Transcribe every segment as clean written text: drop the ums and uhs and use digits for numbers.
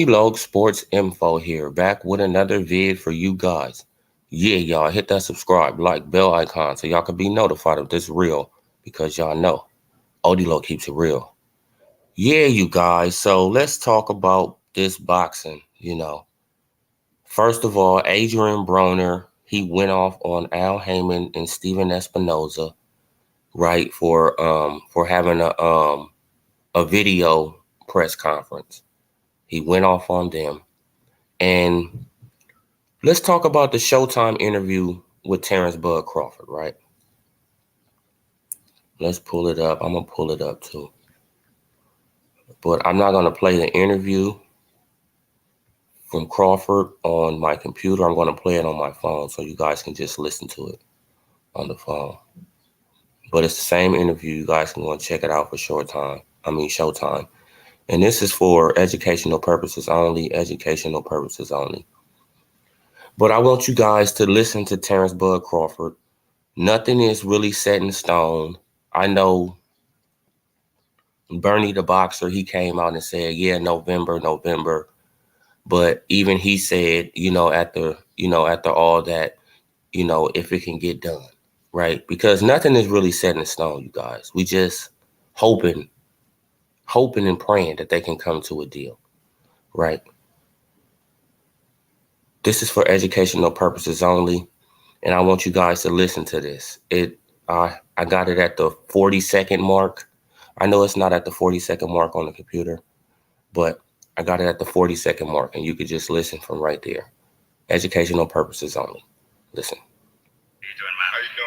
Log Sports Info here, back with another vid for you guys. Yeah, y'all hit that subscribe, like, bell icon so y'all can be notified of this real, because y'all know Log keeps it real. Yeah, you guys, so let's talk about this boxing, First of all, Adrian Broner, he went off on Al Haymon and Steven Espinoza, right, for having a video press conference. He went off on them. And let's talk about the Showtime interview with Terrence Bud Crawford, right? Let's pull it up. I'm going to pull it up too. But I'm not going to play the interview from Crawford on my computer. I'm going to play it on my phone so you guys can just listen to it on the phone. But it's the same interview. You guys can go and check it out for Showtime. And this is for educational purposes only, But I want you guys to listen to Terrence Bud Crawford. Nothing is really set in stone. I know Bernie the boxer, he came out and said, yeah, November. But even he said, after all that, if it can get done, right? Because nothing is really set in stone, you guys. We just hoping and praying that they can come to a deal, right? This is for educational purposes only, and I want you guys to listen to this. I got it at the 40-second mark. I know it's not at the 40-second mark on the computer, but I got it at the 40-second mark, and you could just listen from right there. Educational purposes only. Listen. How you doing, man? How you doing?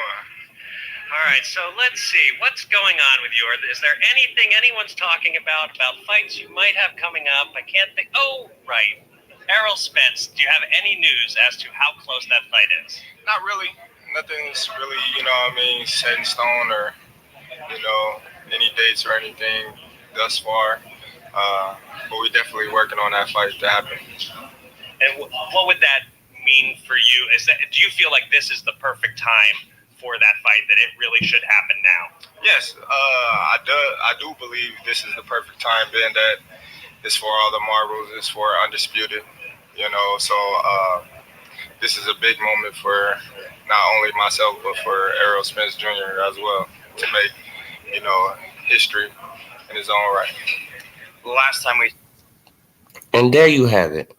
All right, so let's see. What's going on with you? Is there anything anyone's talking about fights you might have coming up? I can't think. Oh, right. Errol Spence, do you have any news as to how close that fight is? Not really. Nothing's really, set in stone or, any dates or anything thus far. But we're definitely working on that fight to happen. And what would that mean for you? Do you feel like this is the perfect time for that fight, that it really should happen now? Yes, I do believe this is the perfect time, being that it's for all the marbles, it's for undisputed, so this is a big moment for not only myself, but for Errol Spence Jr. as well, to make, history in his own right. Last time And there you have it.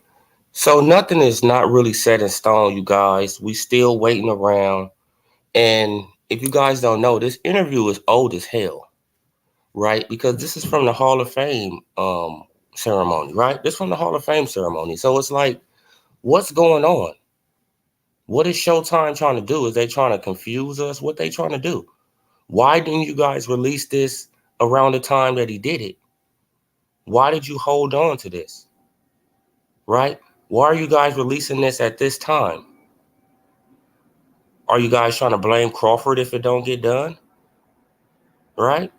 So nothing is not really set in stone, you guys. We still waiting around. And if you guys don't know, this interview is old as hell, right? Because this is from the Hall of Fame ceremony, right? This is from the Hall of Fame ceremony. So it's like, what's going on? What is Showtime trying to do? Is they trying to confuse us? What they trying to do? Why didn't you guys release this around the time that he did it? Why did you hold on to this? Right? Why are you guys releasing this at this time? Are you guys trying to blame Crawford if it don't get done? Right?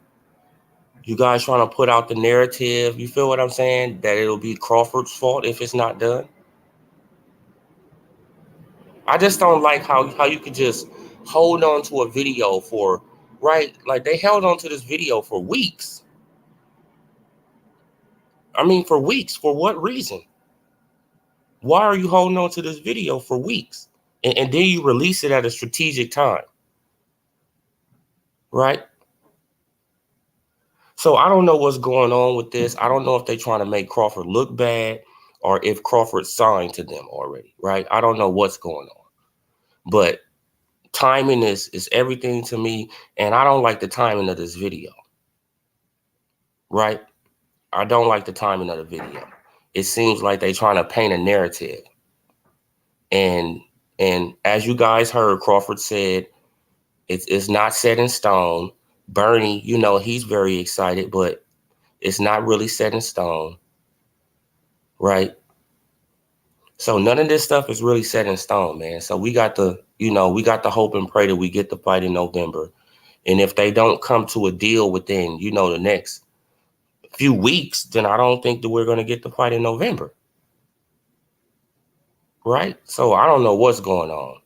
You guys trying to put out the narrative, you feel what I'm saying? That it'll be Crawford's fault if it's not done? I just don't like how you could just hold on to a video for, right? Like they held on to this video for weeks. I mean, for weeks. For what reason? Why are you holding on to this video for weeks? And then you release it at a strategic time, right? So I don't know what's going on with this. I don't know if they're trying to make Crawford look bad or if Crawford signed to them already, right? I don't know what's going on. But timing is everything to me, and I don't like the timing of this video, right? I don't like the timing of the video. It seems like they're trying to paint a narrative. And as you guys heard, Crawford said it's not set in stone. Bernie, you know, he's very excited, but it's not really set in stone, right? So none of this stuff is really set in stone, man. So we got to hope and pray that we get the fight in November. And if they don't come to a deal within, the next few weeks, then I don't think that we're going to get the fight in November. Right? So I don't know what's going on.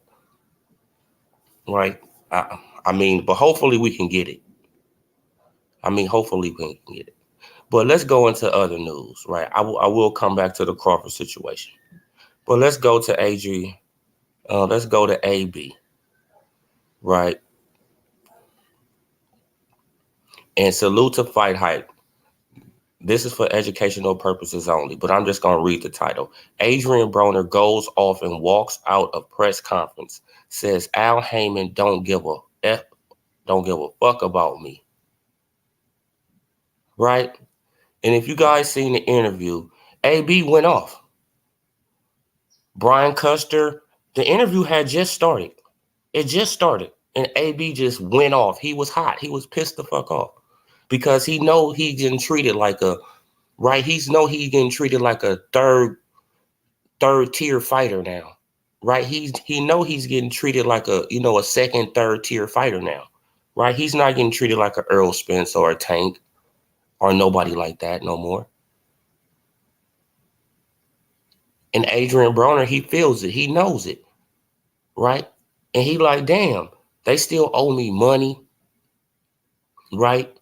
Right? I mean, but hopefully we can get it. Hopefully we can get it. But let's go into other news, right? I will come back to the Crawford situation. But let's go to Adrian. Let's go to AB. Right? And salute to Fight Hype. This is for educational purposes only, but I'm just going to read the title. Adrian Broner goes off and walks out of press conference, says Al Haymon don't give a fuck about me. Right? And if you guys seen the interview, AB went off. Brian Custer, the interview had just started. It just started. And AB just went off. He was hot. He was pissed the fuck off. Because he know he getting treated like a he's getting treated like a third tier fighter now. Right? He know he's getting treated like a second, third tier fighter now. Right? He's not getting treated like a Earl Spence or a Tank or nobody like that no more. And Adrian Broner, he feels it. He knows it. Right? And he like, damn, they still owe me money. Right?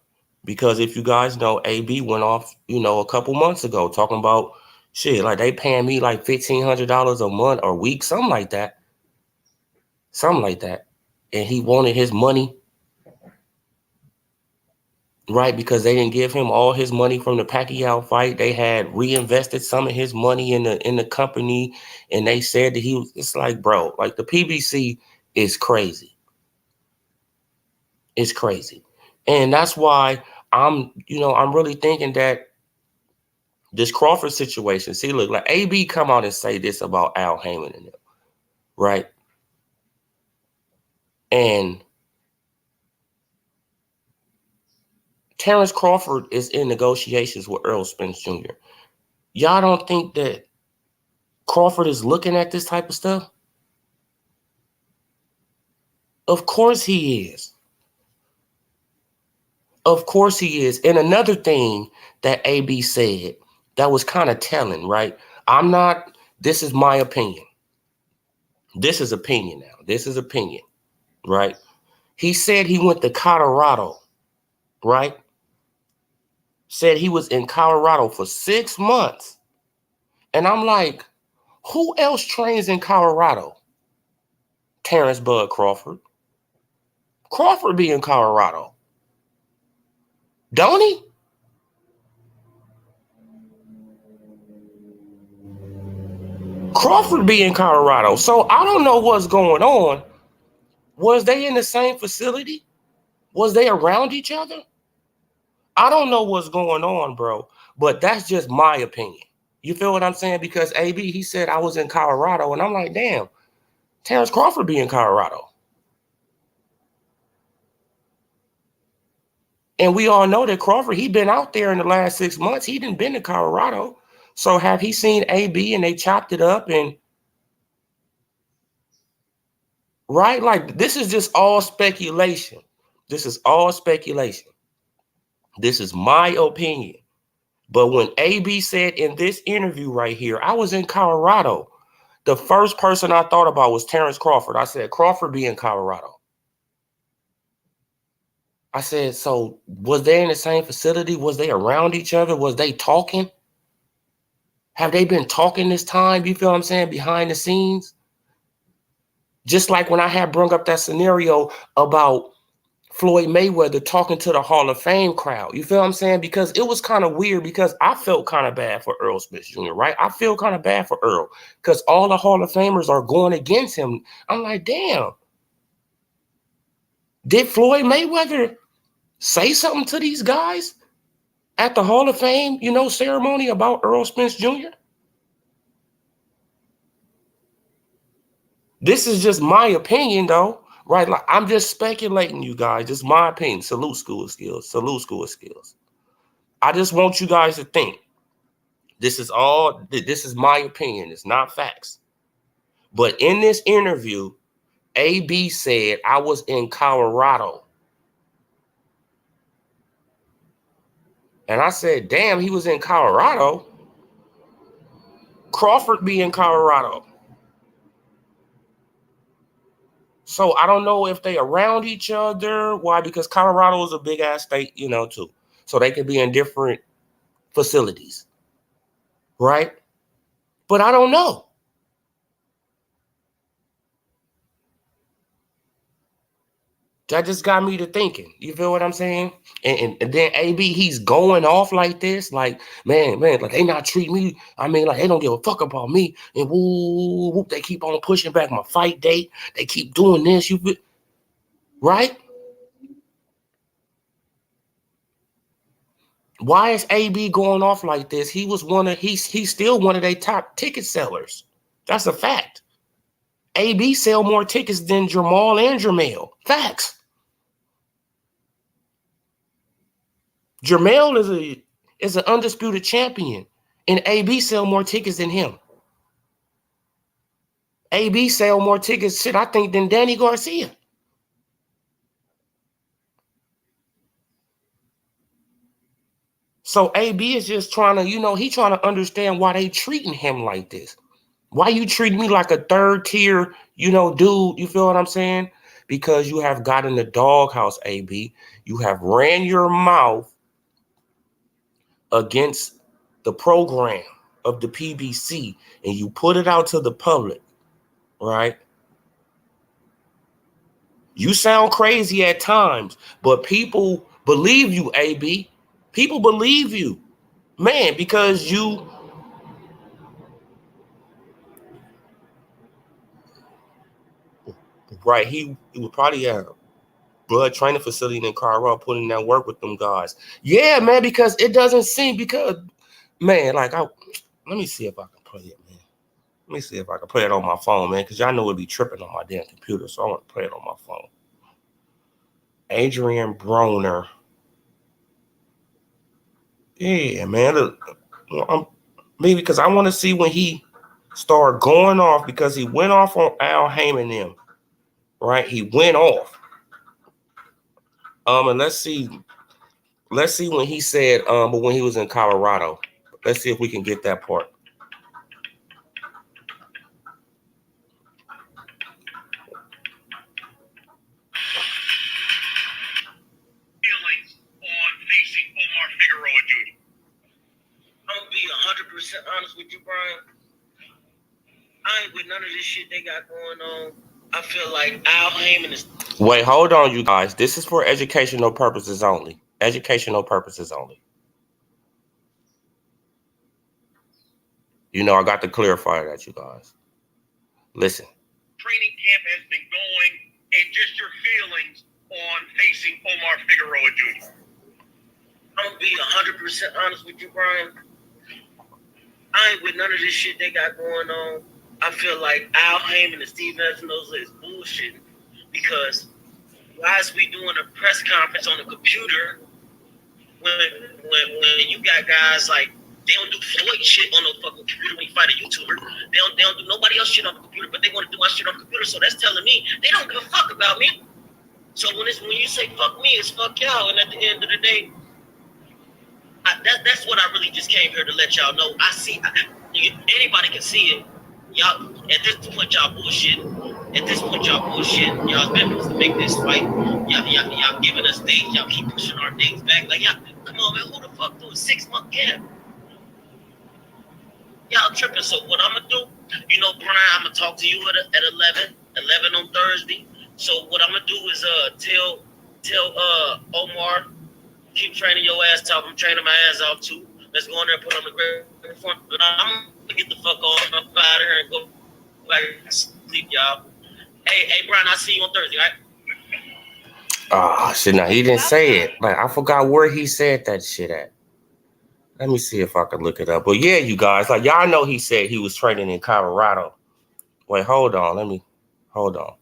Because if you guys know, AB went off, a couple months ago talking about shit, like they paying me like $1,500 a month or week, something like that. Something like that. And he wanted his money. Right? Because they didn't give him all his money from the Pacquiao fight. They had reinvested some of his money in the company. And they said that it's like, bro, like the PBC is crazy. It's crazy. And that's why I'm really thinking that this Crawford situation, see, look, like AB come out and say this about Al Haymon and them, right? And Terrence Crawford is in negotiations with Earl Spence Jr. Y'all don't think that Crawford is looking at this type of stuff? Of course he is. Of course he is. And another thing that AB said that was kind of telling, right? This is my opinion. This is opinion now. This is opinion, right? He said he went to Colorado, right? Said he was in Colorado for 6 months. And I'm like, who else trains in Colorado? Terrence Bud Crawford. Crawford be in Colorado. Don't he? Crawford be in Colorado. So I don't know what's going on. Was they in the same facility? Was they around each other? I don't know what's going on, bro. But that's just my opinion. You feel what I'm saying? Because AB, he said I was in Colorado. And I'm like, damn, Terrence Crawford be in Colorado. And we all know that Crawford, he been out there in the last 6 months. He didn't been to Colorado. So have he seen AB and they chopped it up and right? Like this is just all speculation. This is all speculation. This is my opinion. But when AB said in this interview right here, I was in Colorado, the first person I thought about was Terrence Crawford. I said, Crawford be in Colorado. I said, so was they in the same facility? Was they around each other? Was they talking? Have they been talking this time? You feel what I'm saying? Behind the scenes? Just like when I had brung up that scenario about Floyd Mayweather talking to the Hall of Fame crowd. You feel what I'm saying? Because it was kind of weird because I felt kind of bad for Earl Spence Jr., right? I feel kind of bad for Earl because all the Hall of Famers are going against him. I'm like, damn. Did Floyd Mayweather say something to these guys at the Hall of Fame, ceremony about Earl Spence Jr.? This is just my opinion, though, right? Like, I'm just speculating, you guys. Just my opinion. Salute school of skills. Salute school of skills. I just want you guys to think. This is my opinion. It's not facts. But in this interview, AB said, I was in Colorado. And I said, damn, he was in Colorado. Crawford be in Colorado. So I don't know if they around each other. Why? Because Colorado is a big ass state, too. So they could be in different facilities. Right? But I don't know. That just got me to thinking. You feel what I'm saying? And then AB, he's going off like this. Like, man, like they not treat me. I mean, like they don't give a fuck about me. And whoop, they keep on pushing back my fight date. They keep doing this. Right? Why is AB going off like this? He's still one of their top ticket sellers. That's a fact. AB sell more tickets than Jamal and Jermell. Facts. Jermell is an undisputed champion, and AB sell more tickets than him. AB sell more tickets, I think, than Danny Garcia. So AB is just trying to, he trying to understand why they treating him like this. Why you treating me like a third tier, dude? You feel what I'm saying? Because you have got in the doghouse, AB. You have ran your mouth against the program of the PBC, and you put it out to the public, right? You sound crazy at times, but people believe you, AB. People believe you, man, because you. Right, he would probably have blood training facility in Colorado, putting in that work with them guys. Yeah, man, because it doesn't seem man, like let me see if I can play it, man. Let me see if I can play it on my phone, man, because y'all know it'd be tripping on my damn computer, so I want to play it on my phone. Adrian Broner. Yeah, man. Look, maybe because I want to see when he started going off, because he went off on Al Haymon them. Right? He went off. And let's see when he said, but when he was in Colorado. Let's see if we can get that part. Feelings on facing Omar Figueroa Jr. I'm gonna be 100% honest with you, Brian. I ain't with none of this shit they got going on. I feel like Al Haymon is. Wait, hold on, you guys. This is for educational purposes only. Educational purposes only. I got to clarify that, you guys. Listen. Training camp has been going, and just your feelings on facing Omar Figueroa Jr. I'm gonna be 100% honest with you, Brian. I ain't with none of this shit they got going on. I feel like Al Haymon and Steve Espinoza is bullshitting, because why is we doing a press conference on the computer when you got guys like, they don't do Floyd shit on no fucking computer when you fight a YouTuber. They don't do nobody else shit on the computer, but they want to do my shit on the computer. So that's telling me they don't give a fuck about me. So when you say fuck me, it's fuck y'all. And at the end of the day, that's what I really just came here to let y'all know. I see, anybody can see it. Y'all, at this point, y'all bullshit. At this point, y'all bullshit. Y'all's been to make this fight. Y'all giving us dates. Y'all keep pushing our dates back. Like, y'all, come on, man. Who the fuck do a 6-month gap? Y'all tripping. So what I'm gonna do, Brian, I'm gonna talk to you at 11 on Thursday. So what I'm gonna do is tell Omar, keep training your ass off. I'm training my ass off too. Let's go in there and put on the great performance. But I'm gonna get the fuck on up out of here and go back to sleep, y'all. Hey, Brian, I'll see you on Thursday, all right? Ah, shit, now he didn't say it. Like, I forgot where he said that shit at. Let me see if I can look it up. But yeah, you guys, like, y'all know he said he was training in Colorado. Wait, hold on. Hold on.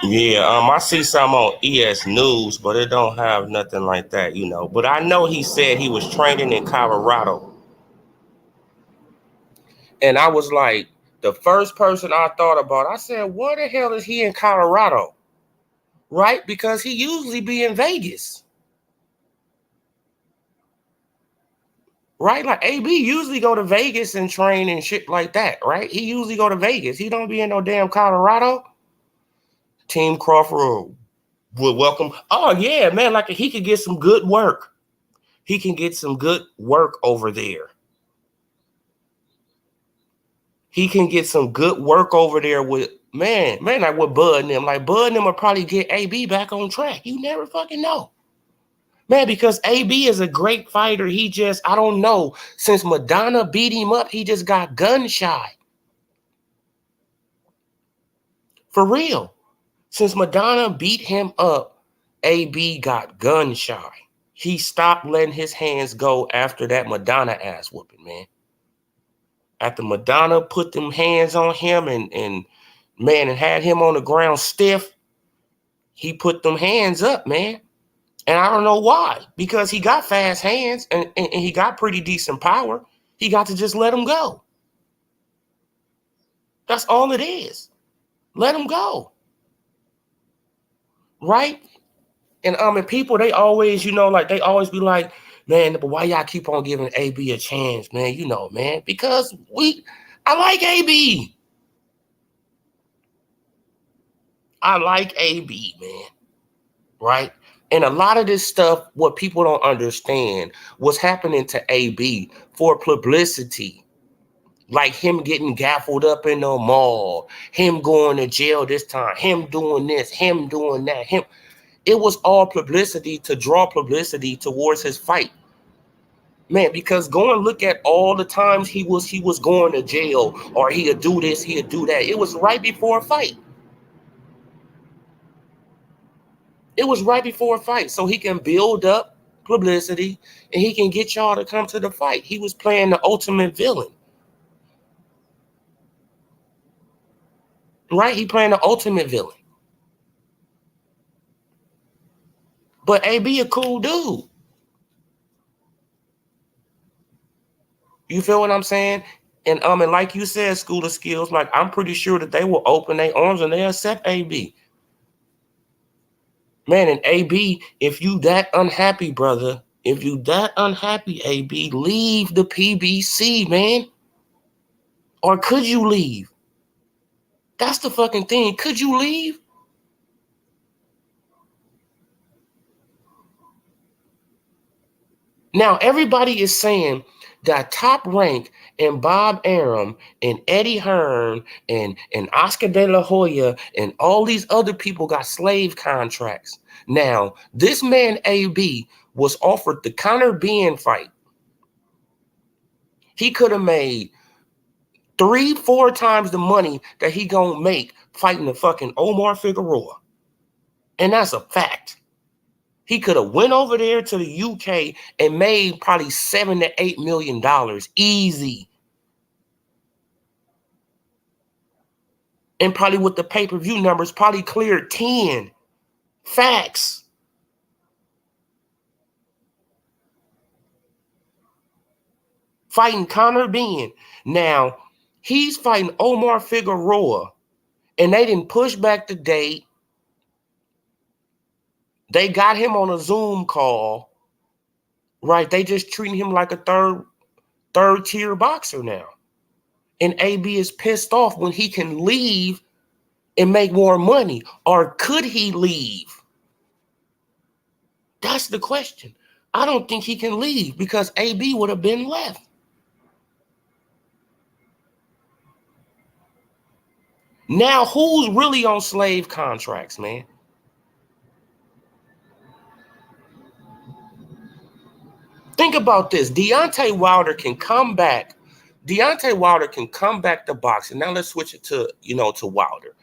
Yeah, I see some on ES News, but it don't have nothing like that, But I know he said he was training in Colorado. And I was like, the first person I thought about, I said, where the hell is he in Colorado? Right? Because he usually be in Vegas. Right? Like AB usually go to Vegas and train and shit like that, right? He usually go to Vegas. He don't be in no damn Colorado. Team Crawford would welcome. Oh yeah, man, like he could get some good work. He can get some good work over there. He can get some good work over there with like with Bud and them. Like Bud and them will probably get AB back on track. You never fucking know. Man, because AB is a great fighter. He just, I don't know. Since Madonna beat him up, he just got gun shy. For real. Since Madonna beat him up, AB got gun shy. He stopped letting his hands go after that Madonna ass whooping, man. After Madonna put them hands on him and had him on the ground stiff, he put them hands up, man. And I don't know why. Because he got fast hands and he got pretty decent power. He got to just let him go. That's all it is. Let him go. Right? And people, they always, they always be like, man, but why y'all keep on giving AB a chance, man? Man, because I like AB. I like AB, man. Right? And a lot of this stuff, what people don't understand, what's happening to AB for publicity. Like him getting gaffled up in the mall, him going to jail this time, him doing this, him doing that, him. It was all publicity to draw publicity towards his fight. Man, because go and look at all the times he was going to jail, or he'd do this, he'd do that. It was right before a fight. It was right before a fight, so he can build up publicity and he can get y'all to come to the fight. He was playing the ultimate villain. Right? He playing the ultimate villain. But AB a cool dude. You feel what I'm saying? And like you said, School of Skills, like I'm pretty sure that they will open their arms and they accept AB. Man, and AB, if you that unhappy, brother, if you that unhappy, AB, leave the PBC, man. Or could you leave? That's the fucking thing. Could you leave? Now, everybody is saying that Top Rank and Bob Arum and Eddie Hearn and Oscar De La Hoya and all these other people got slave contracts. Now, this man AB was offered the Conor Benn fight. He could have made 3-4 times the money that he gonna make fighting the fucking Omar Figueroa. And that's a fact. He could have went over there to the UK and made probably $7 to $8 million easy. And probably with the pay-per-view numbers, probably cleared 10. Facts. Fighting Conor Benn. Now, he's fighting Omar Figueroa, and they didn't push back the date. They got him on a Zoom call, right? They just treating him like a third tier boxer now. And AB is pissed off when he can leave and make more money. Or could he leave? That's the question. I don't think he can leave because AB would have been left. Now, who's really on slave contracts, man? Think about this. Deontay Wilder can come back. Deontay Wilder can come back to boxing. Now let's switch it to, to Wilder.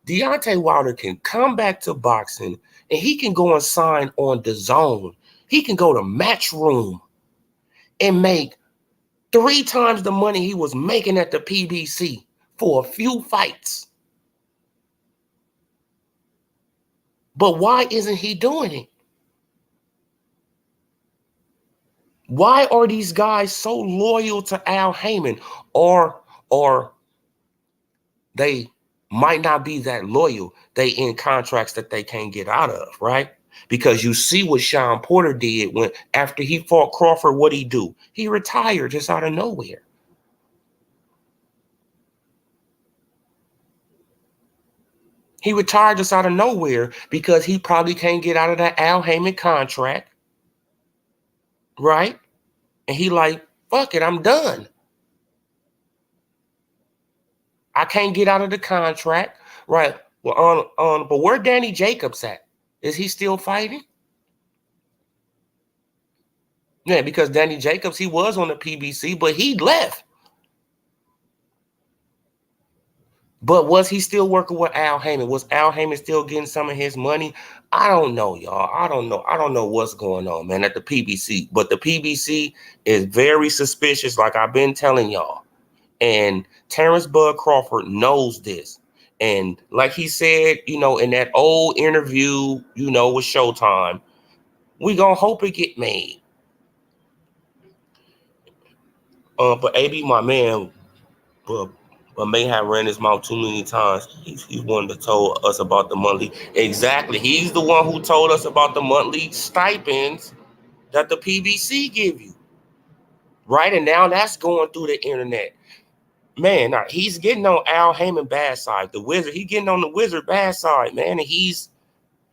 Deontay Wilder can come back to boxing and he can go and sign on DAZN. He can go to Matchroom and make 3 times the money he was making at the PBC for a few fights. But why isn't he doing it? Why are these guys so loyal to Al Haymon? Or they might not be that loyal. They in contracts that they can't get out of, right? Because you see what Sean Porter did when after he fought Crawford, what'd he do? He retired just out of nowhere. He retired just out of nowhere because he probably can't get out of that Al Haymon contract, right? And he like, fuck it, I'm done. I can't get out of the contract, right? Well, but where Danny Jacobs at? Is he still fighting? Yeah, because Danny Jacobs, he was on the PBC, but he left. But was he still working with Al Haymon? Was Al Haymon still getting some of his money? I don't know, y'all. I don't know. I don't know what's going on, man, at the PBC. But the PBC is very suspicious, like I've been telling y'all. And Terrence Bud Crawford knows this. And like he said, in that old interview, with Showtime, we gonna hope it get made. But AB, my man, but may have ran his mouth too many times. He's one that told us about the monthly. Exactly. He's the one who told us about the monthly stipends that the PBC give you. Right? And now that's going through the internet. Man, he's getting on Al Haymon bad side, the Wizard. He's getting on the Wizard bad side, man. And he's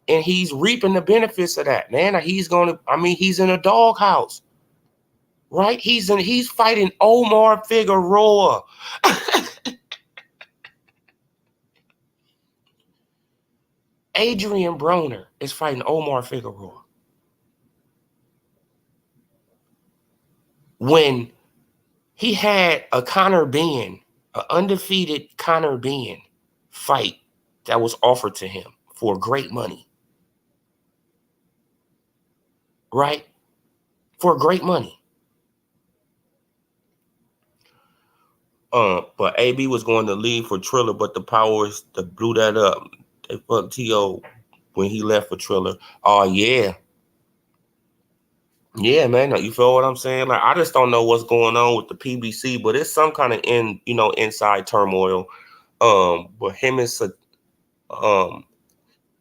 reaping the benefits of that, man. He's in a doghouse. Right? He's fighting Omar Figueroa. Adrian Broner is fighting Omar Figueroa. When he had a Conor Benn, an undefeated Conor Benn fight that was offered to him for great money. Right? For great money. But AB was going to leave for Triller, but the Powers that blew that up. They fucked T.O. when he left for Triller. Oh, yeah. Yeah, man. You feel what I'm saying? Like, I just don't know what's going on with the PBC, but it's some kind of inside turmoil. But him and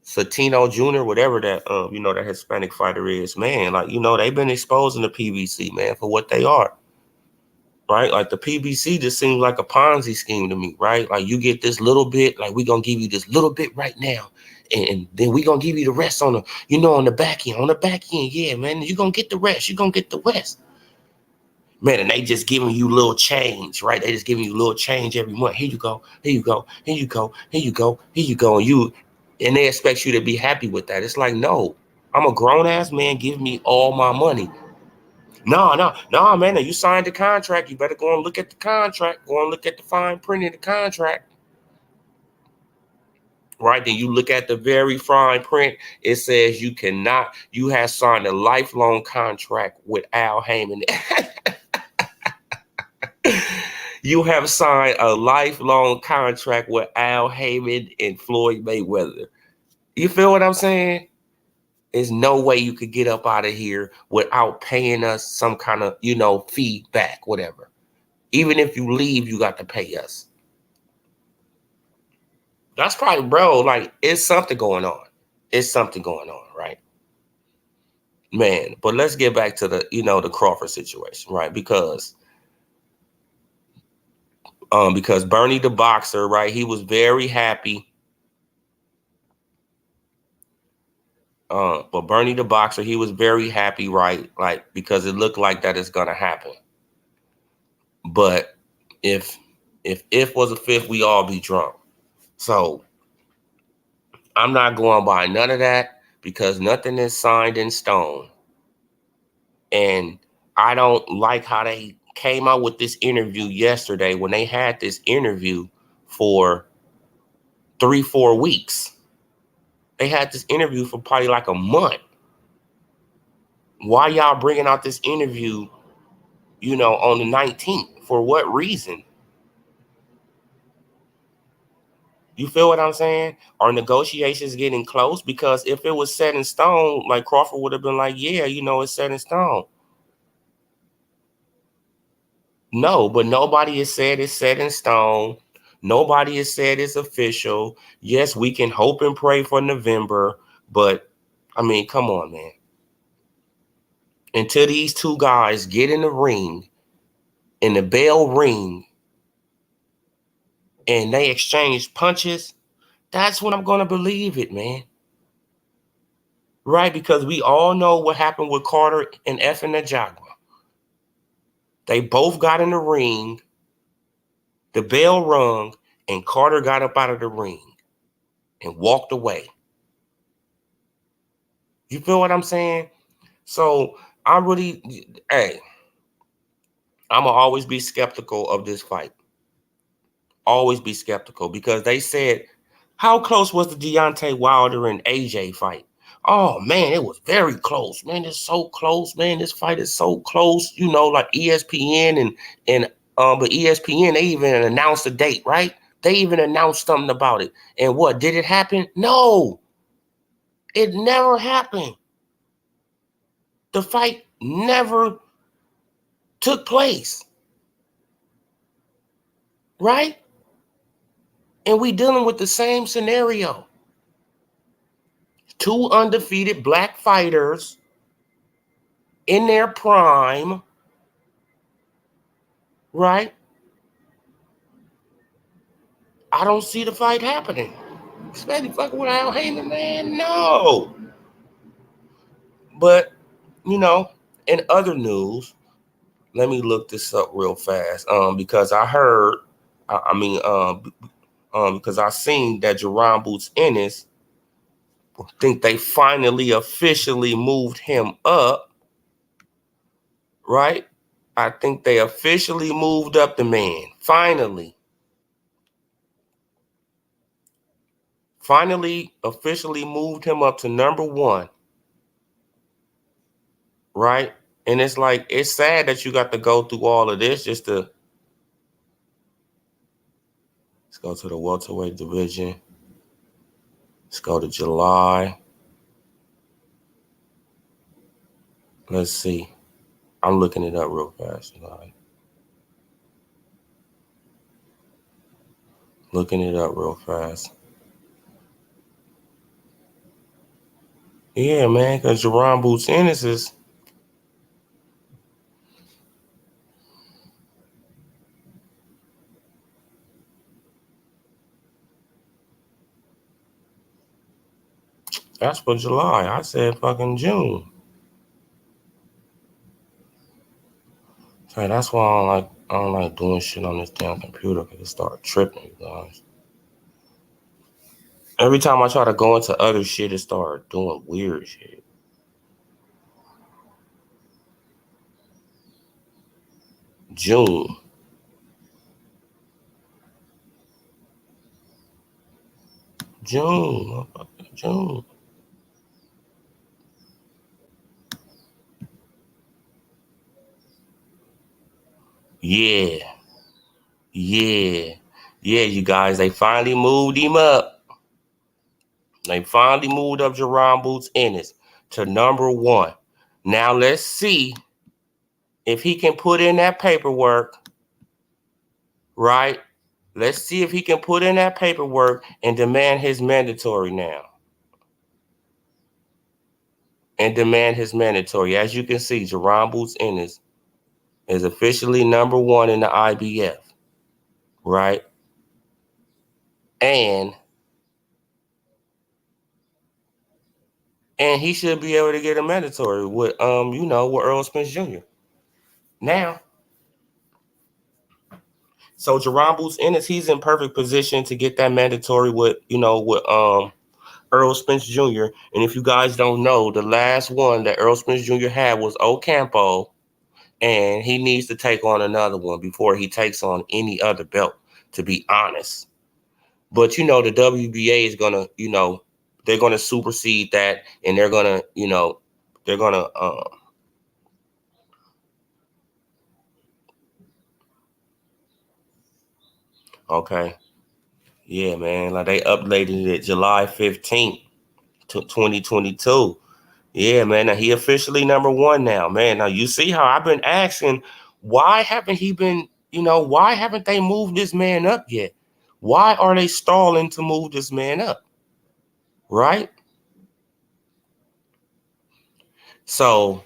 Satino Jr., whatever that that Hispanic fighter is, man, like, they've been exposing the PBC, man, for what they are. Right? Like the PBC just seems like a Ponzi scheme to me, right? Like you get this little bit, like we're going to give you this little bit right now. And then we're going to give you the rest on the back end. On the back end, yeah, man, you're going to get the rest. You're going to get the rest. Man, and they just giving you little change, right? They just giving you little change every month. Here you go. Here you go. Here you go. Here you go. Here you go. And they expect you to be happy with that. It's like, no, I'm a grown-ass man. Give me all my money. No, man. You signed the contract. You better go and look at the contract. Go and look at the fine print of the contract. Right? Then you look at the very fine print. It says you have signed a lifelong contract with Al Haymon. You have signed a lifelong contract with Al Haymon and Floyd Mayweather. You feel what I'm saying? There's no way you could get up out of here without paying us some kind of, fee back, whatever. Even if you leave, you got to pay us. That's probably, bro, like, it's something going on. It's something going on, right? Man, but let's get back to the, the Crawford situation, right? Because Bernie the boxer, right, he was very happy. But Bernie the boxer, he was very happy, right? Like, because it looked like that is gonna happen. But if was a fifth, we all be drunk. So I'm not going by none of that because nothing is signed in stone. And I don't like how they came out with this interview yesterday when they had this interview for 3-4 weeks. They had this interview for probably like a month. Why y'all bringing out this interview, on the 19th? For what reason? You feel what I'm saying? Are negotiations getting close? Because if it was set in stone, like Crawford would have been like, yeah, it's set in stone. No, but nobody has said it's set in stone. Nobody has said it's official. Yes, we can hope and pray for November, but I mean, come on, man. Until these two guys get in the ring and the bell ring and they exchange punches, that's when I'm going to believe it, man. Right? Because we all know what happened with Carter and effing Najagwa. They both got in the ring. The bell rung and Carter got up out of the ring and walked away. You feel what I'm saying? So I'm going to always be skeptical of this fight. Always be skeptical because they said, how close was the Deontay Wilder and AJ fight? Oh, man, it was very close. Man, it's so close. Man, this fight is so close. Like ESPN but ESPN, they even announced a date, right? They even announced something about it. And what, did it happen? No, it never happened. The fight never took place. Right? And we dealing with the same scenario. Two undefeated black fighters in their prime, right? I don't see the fight happening. Especially fucking with Al Haymon, man. No. But, in other news, let me look this up real fast. Because I heard, because I seen that Jaron Ennis, think they finally officially moved him up. Right? I think they officially moved up the man. Finally, officially moved him up to number 1. Right? And it's like, it's sad that you got to go through all of this just to. Let's go to the welterweight division. Let's go to July. Let's see. I'm looking it up real fast. Looking it up real fast. Yeah, man, because Jaron Ennis is. That's for July. I said fucking June. So that's why I don't like doing shit on this damn computer because it start tripping, you guys. Every time I try to go into other shit, it start doing weird shit. June. June. Yeah, you guys, they finally moved him up. They finally moved up Jaron Ennis. to number 1. Now let's see if he can put in that paperwork, right? Let's see if he can put in that paperwork and demand his mandatory now. And demand his mandatory. As you can see, Jaron Ennis is officially number 1 in the IBF, right? And he should be able to get a mandatory with with Earl Spence Jr. Now, so Jaron Ennis, he's in perfect position to get that mandatory with Earl Spence Jr. And if you guys don't know, the last one that Earl Spence Jr. had was Ocampo, and he needs to take on another one before he takes on any other belt, to be honest. But the WBA is gonna, they're gonna supersede that, and they're gonna, okay, yeah, man, like they updated it July 15th to 2022. Yeah, man. Now he officially number 1 now, man. Now you see how I've been asking, why haven't why haven't they moved this man up yet? Why are they stalling to move this man up? Right? So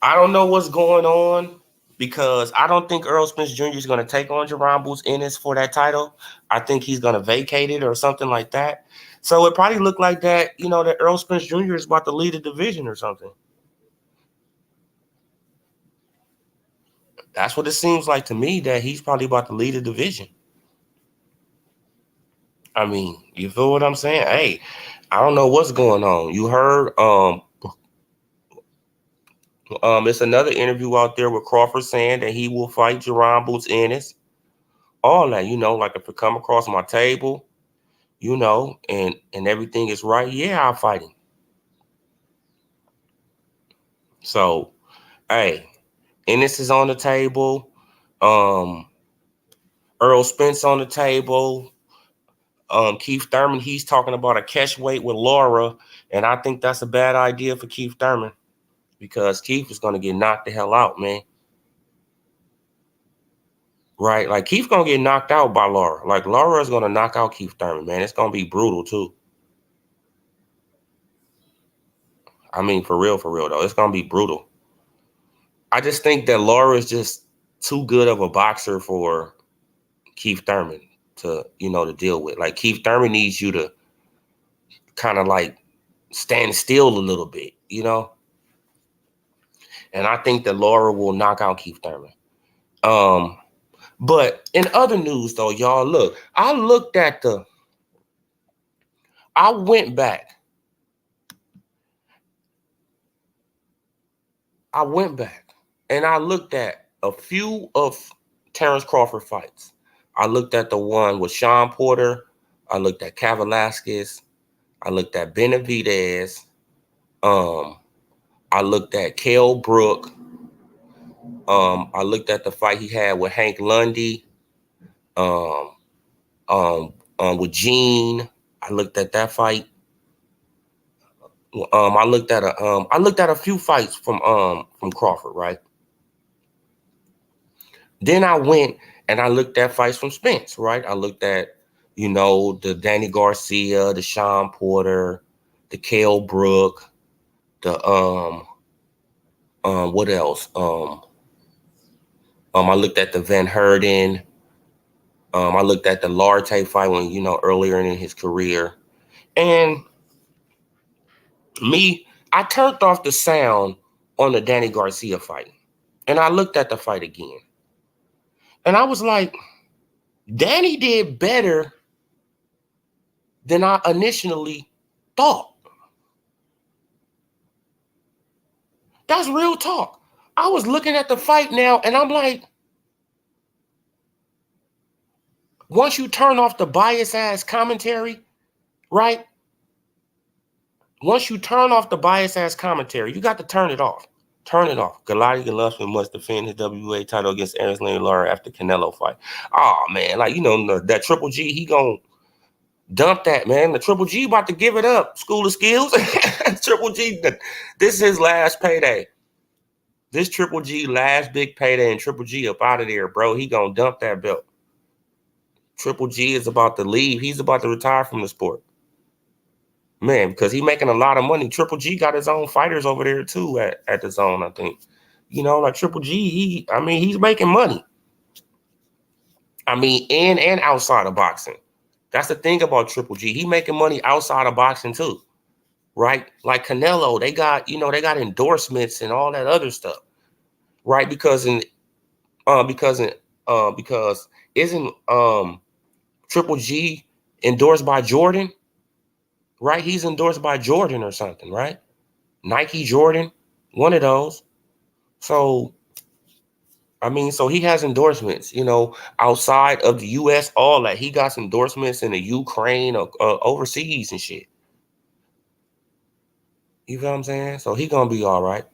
I don't know what's going on, because I don't think Earl Spence Jr. is going to take on Jaron Ennis for that title. I think he's going to vacate it or something like that. So it probably looked like that, that Earl Spence Jr. is about to lead a division or something. That's what it seems like to me, that he's probably about to lead a division. I mean, you feel what I'm saying? Hey, I don't know what's going on. You heard it's another interview out there with Crawford saying that he will fight Jaron Ennis. All that, like if it come across my table, and everything is right, yeah, I'll fight him. So, hey, Ennis is on the table. Earl Spence on the table. Keith Thurman, he's talking about a catch weight with Lara, and I think that's a bad idea for Keith Thurman, because Keith is going to get knocked the hell out, man. Right? Like, Keith's going to get knocked out by Lara. Like, Lara is going to knock out Keith Thurman, man. It's going to be brutal, too. I mean, for real, though. It's going to be brutal. I just think that Lara is just too good of a boxer for Keith Thurman to, to deal with. Like, Keith Thurman needs you to kind of, like, stand still a little bit, And I think that Lara will knock out Keith Thurman. But in other news, though, y'all, look, I went back and I looked at a few of Terrence Crawford fights. I looked at the one with Sean Porter. I looked at Kavaliauskas. I looked at Benavidez. I looked at Kell Brook. I looked at the fight he had with Hank Lundy. With Gene. I looked at that fight. I looked at a few fights from Crawford, right? Then I went and I looked at fights from Spence, right? I looked at, the Danny Garcia, the Sean Porter, the Kell Brook, the what else? I looked at the Van Herden. I looked at the Larte fight when, earlier in his career. And I turned off the sound on the Danny Garcia fight. And I looked at the fight again. And I was like, Danny did better than I initially thought. That's real talk. I was looking at the fight now, and I'm like, once you turn off the bias-ass commentary, right? Once you turn off the bias-ass commentary, you got to turn it off. Turn it off. Gennady Golovkin must defend his WBA title against Lara after Canelo fight. Oh, man. Like, that Triple G, Dump that, man. The Triple G about to give it up. School of Skills. Triple G, this is his last payday. This Triple G last big payday, and Triple G up out of there, bro. He gonna dump that belt. Triple G is about to leave. He's about to retire from the sport. Man, because he's making a lot of money. Triple G got his own fighters over there too at the zone, I think. You know, like Triple G, he's making money. I mean, in and outside of boxing. That's the thing about Triple G. He making money outside of boxing too. Right? Like Canelo, they got endorsements and all that other stuff. Right? Because isn't Triple G endorsed by Jordan? Right? He's endorsed by Jordan or something, right? Nike, Jordan, one of those. So, so he has endorsements, outside of the U.S., all that. He got some endorsements in the Ukraine or overseas and shit. You feel what I'm saying? So he gonna be all right.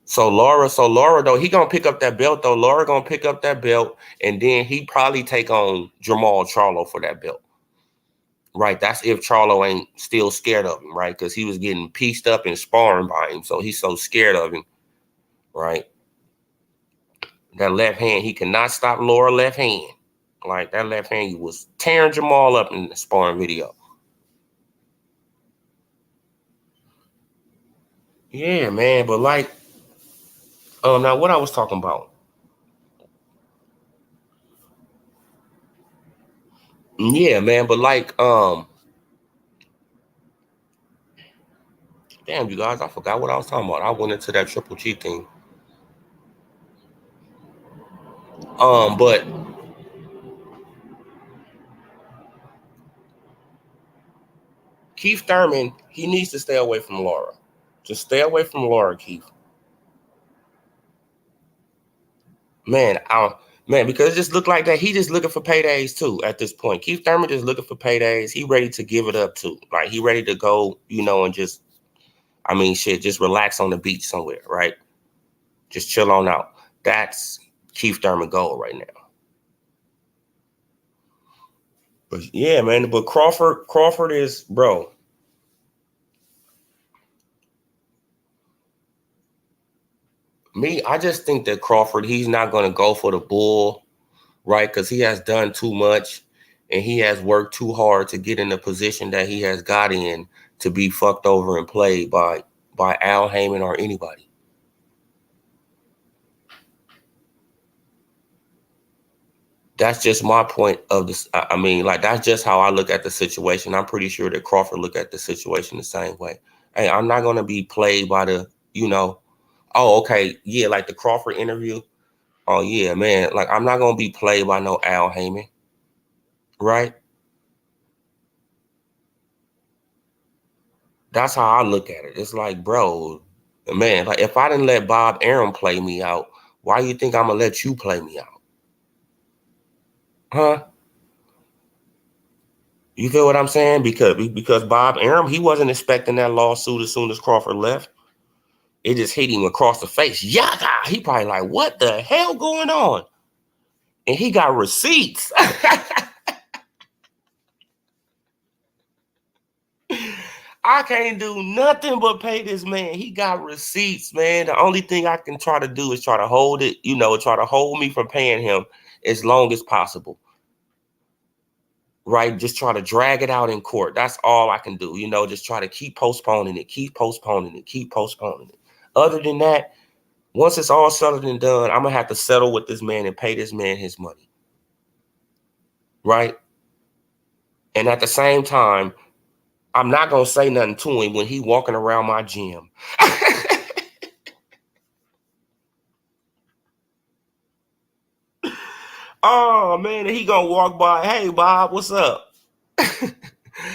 So Lara, though, he gonna pick up that belt, though. Lara gonna pick up that belt, and then he probably take on Jamal Charlo for that belt. Right, that's if Charlo ain't still scared of him, right? Because he was getting pieced up and sparring by him, so he's so scared of him, right? That left hand, he cannot stop Lara left hand. Like, that left hand, he was tearing Jamal up in the sparring video. Yeah, man, but like, now what I was talking about. Yeah, man, but like, damn, you guys, I forgot what I was talking about. I went into that Triple G thing. But Keith Thurman, he needs to stay away from Lara. Just stay away from Lara, Keith. Man, because it just looked like that. He just looking for paydays too at this point. Keith Thurman just looking for paydays. He ready to give it up too. Like, he ready to go, and just, just relax on the beach somewhere, right? Just chill on out. That's Keith Thurman goal right now. But yeah, man, but Crawford is, bro. I just think that Crawford, he's not going to go for the bull, right? Because he has done too much and he has worked too hard to get in the position that he has got in to be fucked over and played by Al Haymon or anybody. That's just my point of this. That's just how I look at the situation. I'm pretty sure that Crawford look at the situation the same way. Hey, I'm not going to be played by the, oh, okay, yeah, like the Crawford interview. Oh, yeah, man, like, I'm not going to be played by no Al Haymon, right? That's how I look at it. It's like, bro, man, like, if I didn't let Bob Arum play me out, why do you think I'm going to let you play me out? Huh? You feel what I'm saying? Because Bob Arum, he wasn't expecting that lawsuit as soon as Crawford left. It just hit him across the face. Yaga! He probably like, what the hell going on? And he got receipts. I can't do nothing but pay this man. He got receipts, man. The only thing I can try to do is try to hold it, try to hold me from paying him as long as possible. Right? Just try to drag it out in court. That's all I can do. Just try to keep postponing it, keep postponing it, keep postponing it. Other than that, once it's all settled and done, I'm going to have to settle with this man and pay this man his money. Right? And at the same time, I'm not going to say nothing to him when he walking around my gym. Oh, man, and he going to walk by. Hey, Bob, what's up?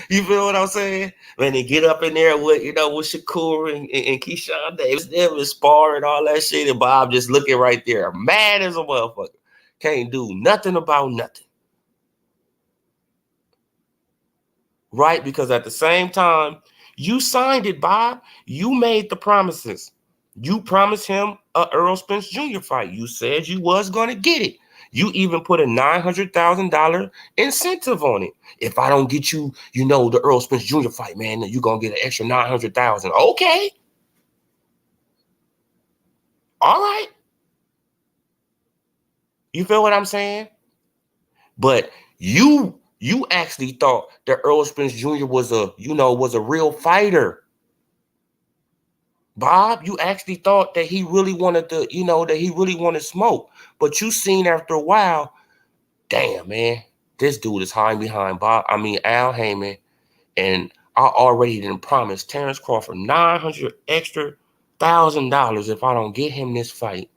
You feel what I'm saying? When they get up in there with, with Shakur and Keyshawn Davis, them sparring all that shit, and Bob just looking right there, mad as a motherfucker. Can't do nothing about nothing. Right? Because at the same time, you signed it, Bob. You made the promises. You promised him a Earl Spence Jr. fight. You said you was going to get it. You even put a $900,000 incentive on it. If I don't get you, the Errol Spence Jr. fight, man, then you're going to get an extra $900,000. Okay. All right. You feel what I'm saying? But you actually thought that Errol Spence Jr. was a real fighter. Bob, you actually thought that he really wanted smoke. But you seen after a while, damn, man, this dude is hiding behind Al Haymon, and I already didn't promise Terrence Crawford $900,000 extra if I don't get him this fight.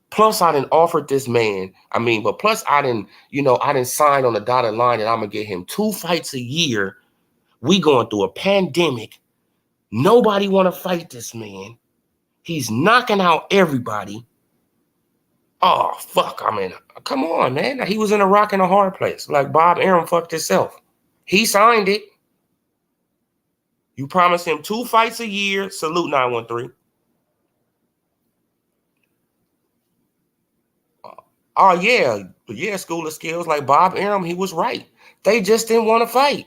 Plus, I didn't offered this man. But plus I didn't sign on the dotted line that I'm gonna get him 2 fights a year. We going through a pandemic. Nobody want to fight this man. He's knocking out everybody. Oh, fuck. Come on, man. He was in a rock and a hard place. Like Bob Arum fucked himself. He signed it. You promised him 2 fights a year. Salute 913. Oh, yeah. Yeah, School of Skills. Like Bob Arum, he was right. They just didn't want to fight.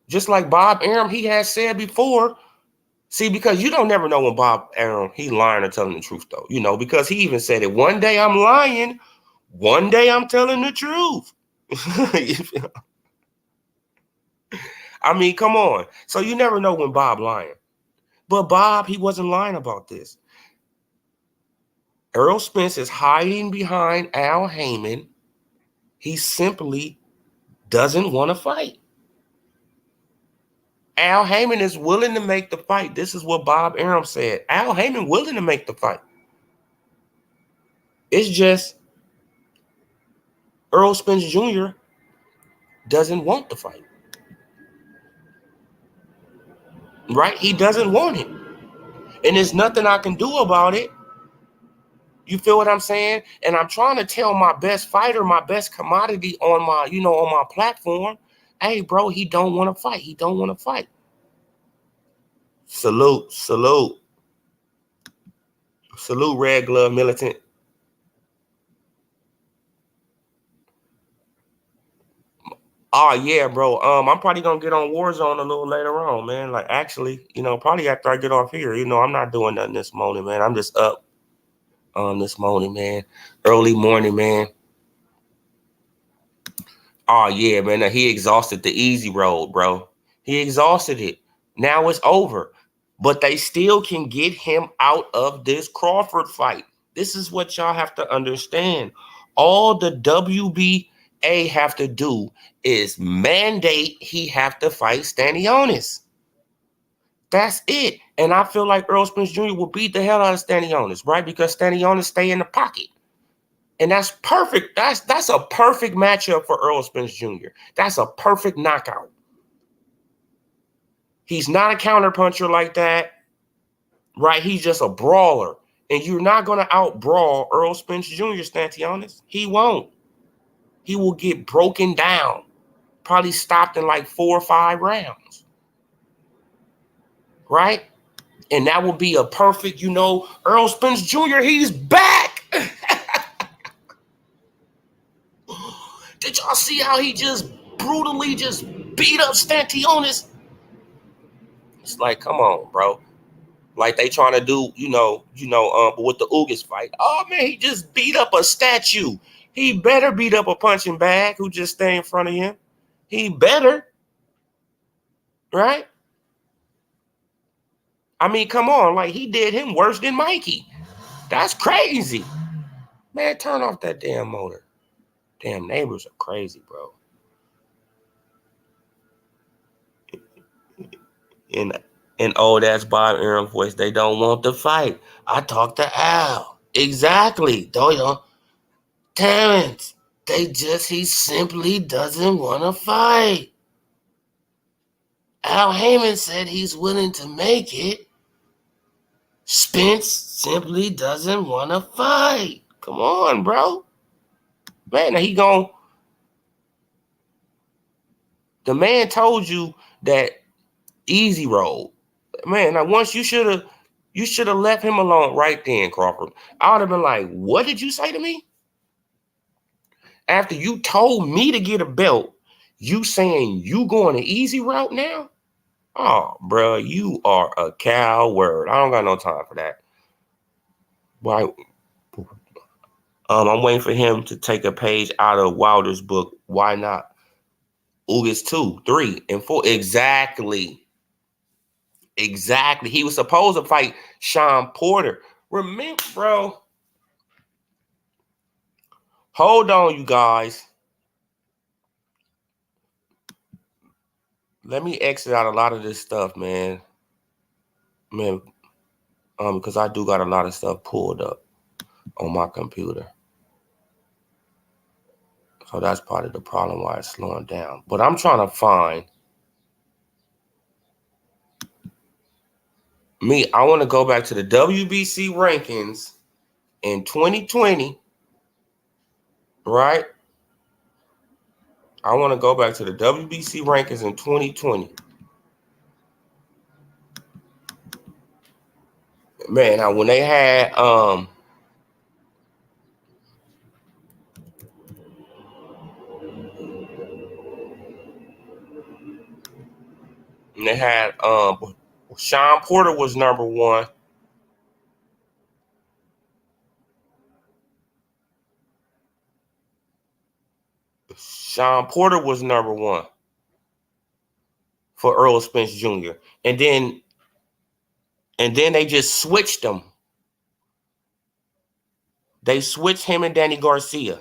Just like Bob Arum, he has said before. See, because you don't never know when Bob Arum, he lying or telling the truth, though. Because he even said it. One day I'm lying. One day I'm telling the truth. Come on. So you never know when Bob lying. But Bob, he wasn't lying about this. Errol Spence is hiding behind Al Haymon. He simply doesn't want to fight. Al Haymon is willing to make the fight. This is what Bob Arum said. Al Haymon willing to make the fight. It's just Errol Spence Jr. doesn't want the fight. Right? He doesn't want it. And there's nothing I can do about it. You feel what I'm saying? And I'm trying to tell my best fighter, my best commodity on my platform, hey, bro, he don't want to fight. He don't want to fight. Salute, Red Glove Militant. Oh, yeah, bro. I'm probably going to get on Warzone a little later on, man. Like, actually, probably after I get off here. I'm not doing nothing this morning, man. I'm just up this morning, man. Early morning, man. Oh, yeah, man. Now, he exhausted the easy road, bro. He exhausted it. Now it's over. But they still can get him out of this Crawford fight. This is what y'all have to understand. All the WBA have to do is mandate he have to fight Stanionis. That's it. And I feel like Errol Spence Jr. will beat the hell out of Stanionis, right? Because Stanionis stay in the pocket. And that's perfect. That's a perfect matchup for Errol Spence Jr. That's a perfect knockout. He's not a counterpuncher like that, right? He's just a brawler. And you're not going to out-brawl Errol Spence Jr., Stanionis. He won't. He will get broken down. Probably stopped in like 4 or 5 rounds. Right? And that will be a perfect, Errol Spence Jr., he's back. Did y'all see how he just brutally just beat up Stanionis? It's like, come on, bro. Like they trying to do, with the Ugas fight. Oh, man, he just beat up a statue. He better beat up a punching bag who just stay in front of him. He better. Right? Come on. Like, he did him worse than Mikey. That's crazy. Man, turn off that damn motor. Damn neighbors are crazy, bro. In old ass Bob Arum voice, they don't want to fight. I talked to Al. Exactly. Terrence, he simply doesn't want to fight. Al Haymon said he's willing to make it. Spence simply doesn't want to fight. Come on, bro. Man, he gon'. The man told you that easy road. Man, now once you should have, You should have left him alone right then, Crawford. I would have been like, what did you say to me? After you told me to get a belt, you saying you going the easy route now? Oh, bro, you are a coward. I don't got no time for that. Why? I'm waiting for him to take a page out of Wilder's book. Why not? August 2, 3, and 4. Exactly. He was supposed to fight Sean Porter. Remember, bro. Hold on, you guys. Let me exit out a lot of this stuff, man. Because I do got a lot of stuff pulled up on my computer. So that's part of the problem why it's slowing down. But I'm trying to find I want to go back to the WBC rankings in 2020, right? I want to go back to the WBC rankings in 2020. Man, now when they had Sean Porter was number 1. Sean Porter was number 1 for Earl Spence Jr. And then they just switched them. They switched him and Danny Garcia.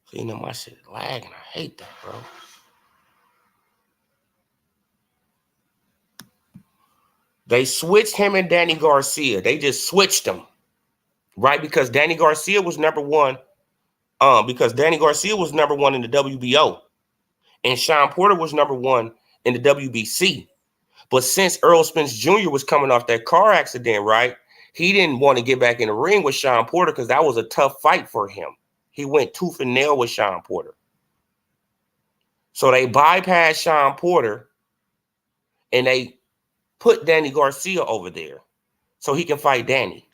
So, you know, my shit is lagging. I hate that, bro. They switched him and Danny Garcia. They just switched them. Right? Because Danny Garcia was number 1. Because Danny Garcia was number 1 in the WBO. And Sean Porter was number 1 in the WBC. But since Earl Spence Jr. was coming off that car accident, right? He didn't want to get back in the ring with Sean Porter because that was a tough fight for him. He went tooth and nail with Sean Porter. So they bypassed Sean Porter and they put Danny Garcia over there so he can fight Danny.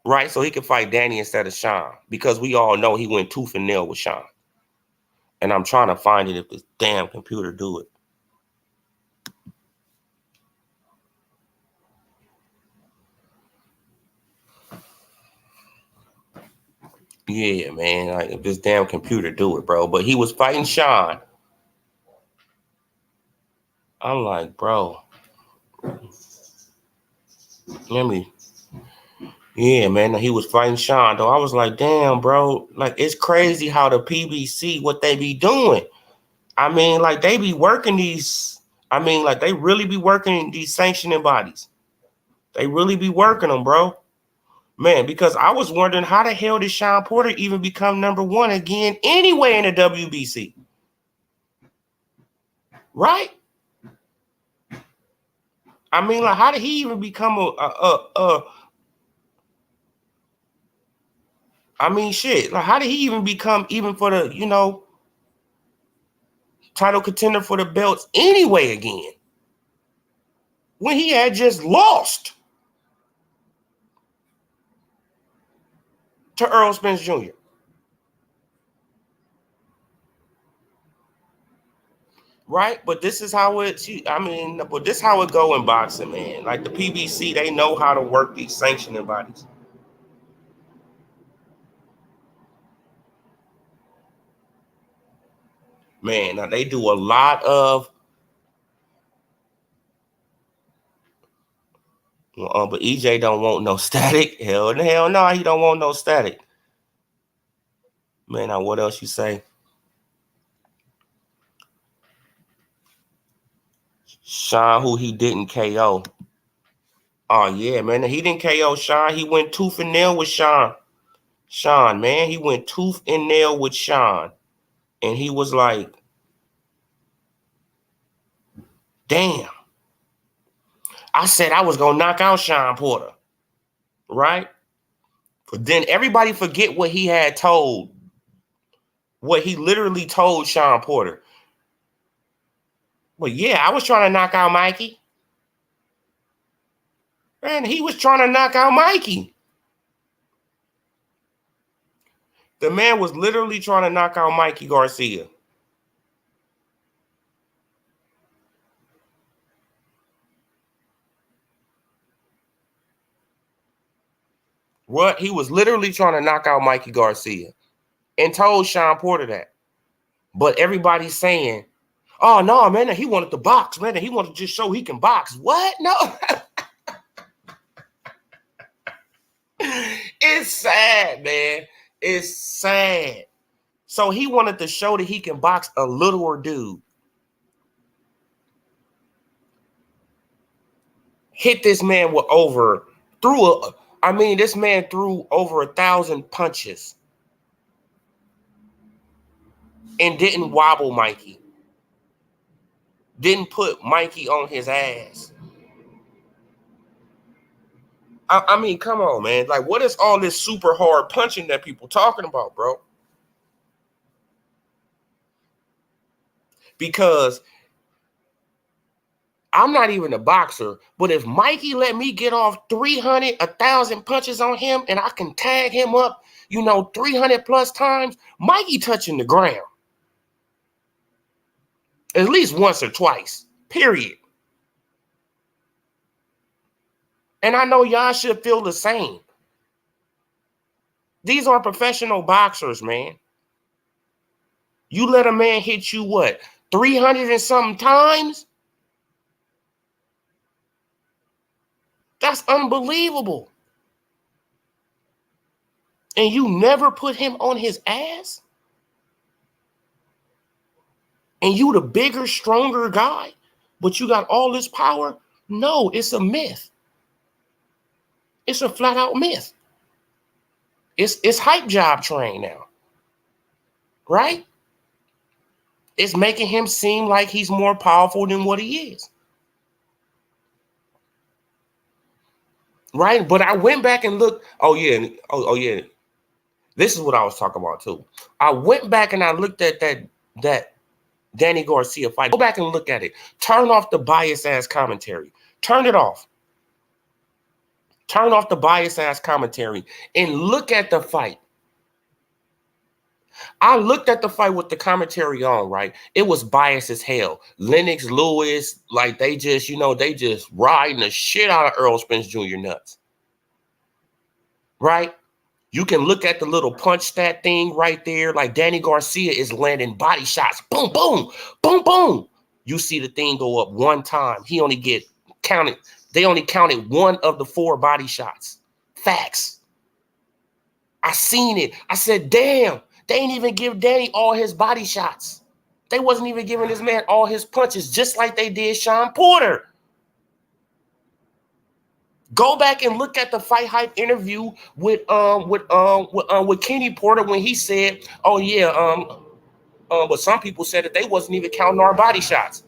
Right? So he can fight Danny instead of Sean because we all know he went tooth and nail with Sean. And I'm trying to find it if this damn computer do it. Yeah, man, like if this damn computer do it, bro. But he was fighting Sean. I'm like, bro. Yeah, man, he was fighting Sean, though. I was like, damn, bro. Like, it's crazy how the PBC, what they be doing. I mean, like, they be working these. I mean, like, they really be working these sanctioning bodies. They really be working them, bro. Man, because I was wondering how the hell did Sean Porter even become number 1 again anyway in the WBC? Right? I mean, like, how did he even become I mean, shit. Like, how did he even become even for the, you know, title contender for the belts anyway again? When he had just lost to Earl Spence Jr. Right? But this is how but this is how it go in boxing, man. Like the PBC, they know how to work these sanctioning bodies. Man, now they do a lot of but EJ don't want no static. Hell no, he don't want no static. Man, now what else you say? Sean, who he didn't KO. Oh, yeah, man. He didn't KO Sean. He went tooth and nail with Sean. Sean, man. He went tooth and nail with Sean. And he was like, damn. I said I was going to knock out Sean Porter. Right? But then everybody forget what he had told. What he literally told Sean Porter. Well, yeah, I was trying to knock out Mikey. Man, he was trying to knock out Mikey. The man was literally trying to knock out Mikey Garcia. What? He was literally trying to knock out Mikey Garcia and told Sean Porter that. But everybody's saying, oh, no, man, he wanted to box, man. He wanted to just show he can box. What? No. It's sad, man. It's sad. So he wanted to show that he can box a littler dude. Hit this man with this man threw over 1,000 punches and didn't wobble Mikey. Didn't put Mikey on his ass. I mean, come on, man. Like, what is all this super hard punching that people talking about, bro? Because I'm not even a boxer, but if Mikey let me get off 300, 1,000 punches on him and I can tag him up, 300 plus times, Mikey touching the ground. At least once or twice, period. And I know y'all should feel the same. These are professional boxers, man. You let a man hit you, what, 300 and something times? That's unbelievable. And you never put him on his ass? And you the bigger, stronger guy, but you got all this power? No, it's a myth. It's a flat out myth. It's hype job train now. Right? It's making him seem like he's more powerful than what he is. Right? But I went back and looked. Oh, yeah. This is what I was talking about, too. I went back and I looked at that Danny Garcia fight. Go back and look at it. Turn off the bias-ass commentary. Turn it off. Turn off the bias-ass commentary and look at the fight. I looked at the fight with the commentary on, right? It was biased as hell. Lennox Lewis, like they just riding the shit out of Earl Spence Jr. nuts. Right? You can look at the little punch stat thing right there. Like Danny Garcia is landing body shots. Boom, boom, boom, boom. You see the thing go up one time. He only get counted. They only counted one of the 4 body shots. Facts. I seen it. I said, damn, they ain't even give Danny all his body shots. They wasn't even giving this man all his punches, just like they did Sean Porter. Go back and look at the Fight Hype interview with Kenny Porter when he said, "Oh yeah, but some people said that they wasn't even counting our body shots."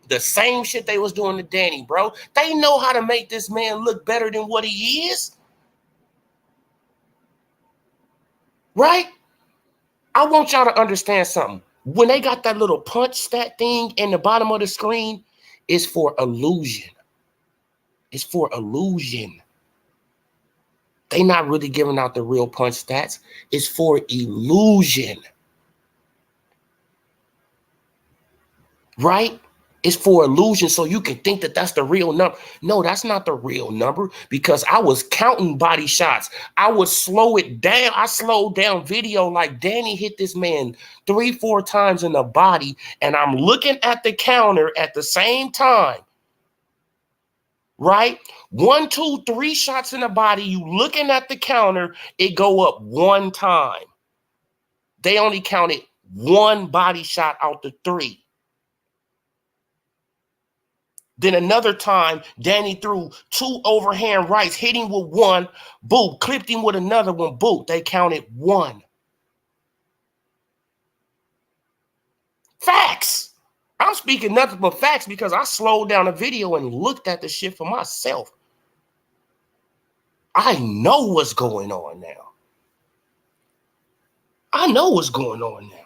The same shit they was doing to Danny, bro. They know how to make this man look better than what he is. Right? I want y'all to understand something. When they got that little punch stat thing in the bottom of the screen, it's for illusion. It's for illusion. They not really giving out the real punch stats. It's for illusion. Right? It's for illusion, so you can think that that's the real number. No, that's not the real number, because I was counting body shots. I would slow it down. I slowed down video like Danny hit this man 3-4 times in the body, and I'm looking at the counter at the same time. Right? 1, 2, 3 shots in the body. You looking at the counter, it go up one time. They only counted 1 body shot out the 3. Then another time, Danny threw 2 overhand rights, hitting with 1, boot, clipped him with another one, boot. They counted 1. Facts. I'm speaking nothing but facts because I slowed down the video and looked at the shit for myself. I know what's going on now. I know what's going on now.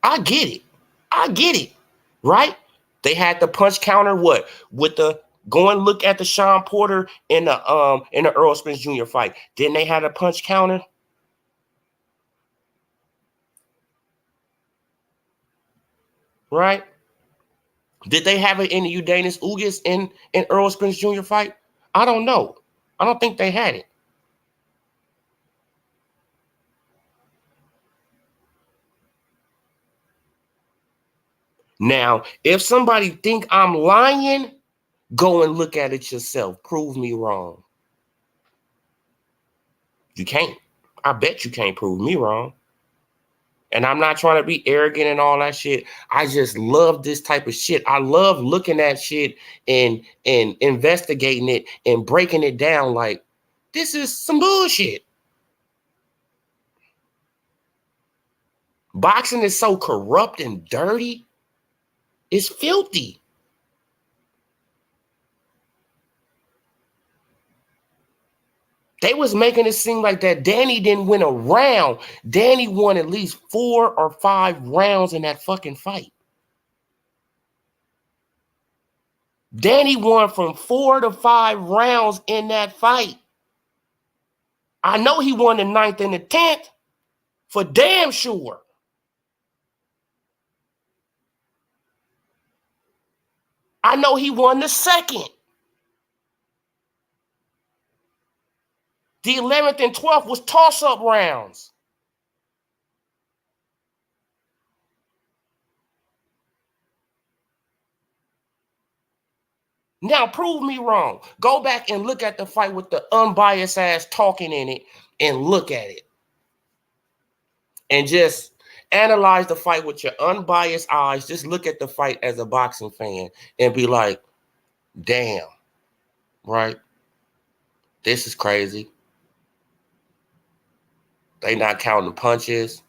I get it. Right? They had the punch counter. What with the go and look at the Sean Porter in the Earl Spence Jr. fight? Didn't they have a punch counter? Right? Did they have it in the Udanis Ugas in Earl Spence Jr. fight? I don't know. I don't think they had it. Now, if somebody think I'm lying, go and look at it yourself. Prove me wrong. You can't. I bet you can't prove me wrong. And I'm not trying to be arrogant and all that shit. I just love this type of shit. I love looking at shit and investigating it and breaking it down like this is some bullshit. Boxing is so corrupt and dirty. It's filthy. They was making it seem like that Danny didn't win a round. Danny won at least 4 or 5 rounds in that fucking fight. Danny won from 4 to 5 rounds in that fight. I know he won the 9th and the 10th for damn sure. I know he won the 2nd. The 11th and 12th was toss-up rounds. Now prove me wrong. Go back and look at the fight with the unbiased ass talking in it and look at it. And just analyze the fight with your unbiased eyes. Just look at the fight as a boxing fan and be like, damn, right? This is crazy. They not counting punches.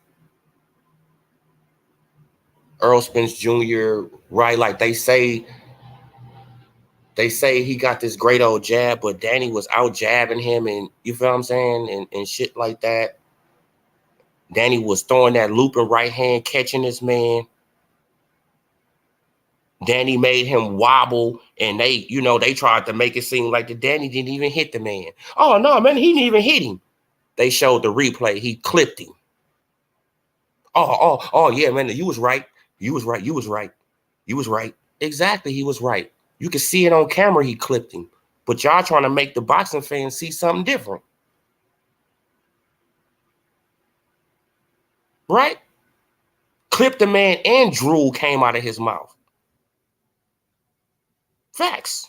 Earl Spence Jr., right? Like they say he got this great old jab, but Danny was out jabbing him, and you feel what I'm saying? And shit like that. Danny was throwing that looping right hand, catching this man. Danny made him wobble, and they tried to make it seem like the Danny didn't even hit the man. Oh, no, man, he didn't even hit him. They showed the replay. He clipped him. Oh, yeah, man, you was right. You was right. Exactly, he was right. You can see it on camera, he clipped him. But y'all trying to make the boxing fans see something different. Right? Clipped the man and drool came out of his mouth. Facts.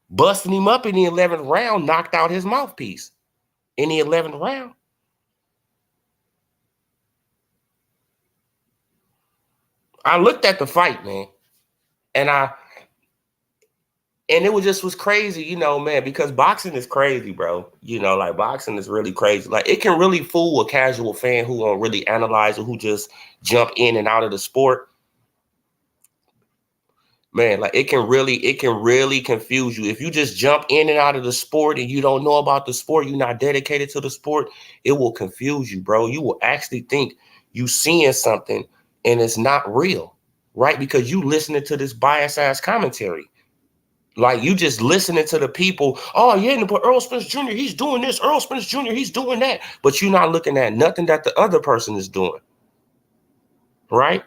Busting him up in the 11th round, knocked out his mouthpiece. In the 11th round. I looked at the fight, man. And it was crazy, man, because boxing is crazy, bro. Like boxing is really crazy. Like it can really fool a casual fan who don't really analyze or who just jump in and out of the sport. Man, like it can really confuse you. If you just jump in and out of the sport and you don't know about the sport, you're not dedicated to the sport, it will confuse you, bro. You will actually think you seeing something and it's not real, right? Because you listening to this biased ass commentary. Like you just listening to the people, oh yeah, but Earl Spence Jr., he's doing this, Earl Spence Jr., he's doing that. But you're not looking at nothing that the other person is doing. Right?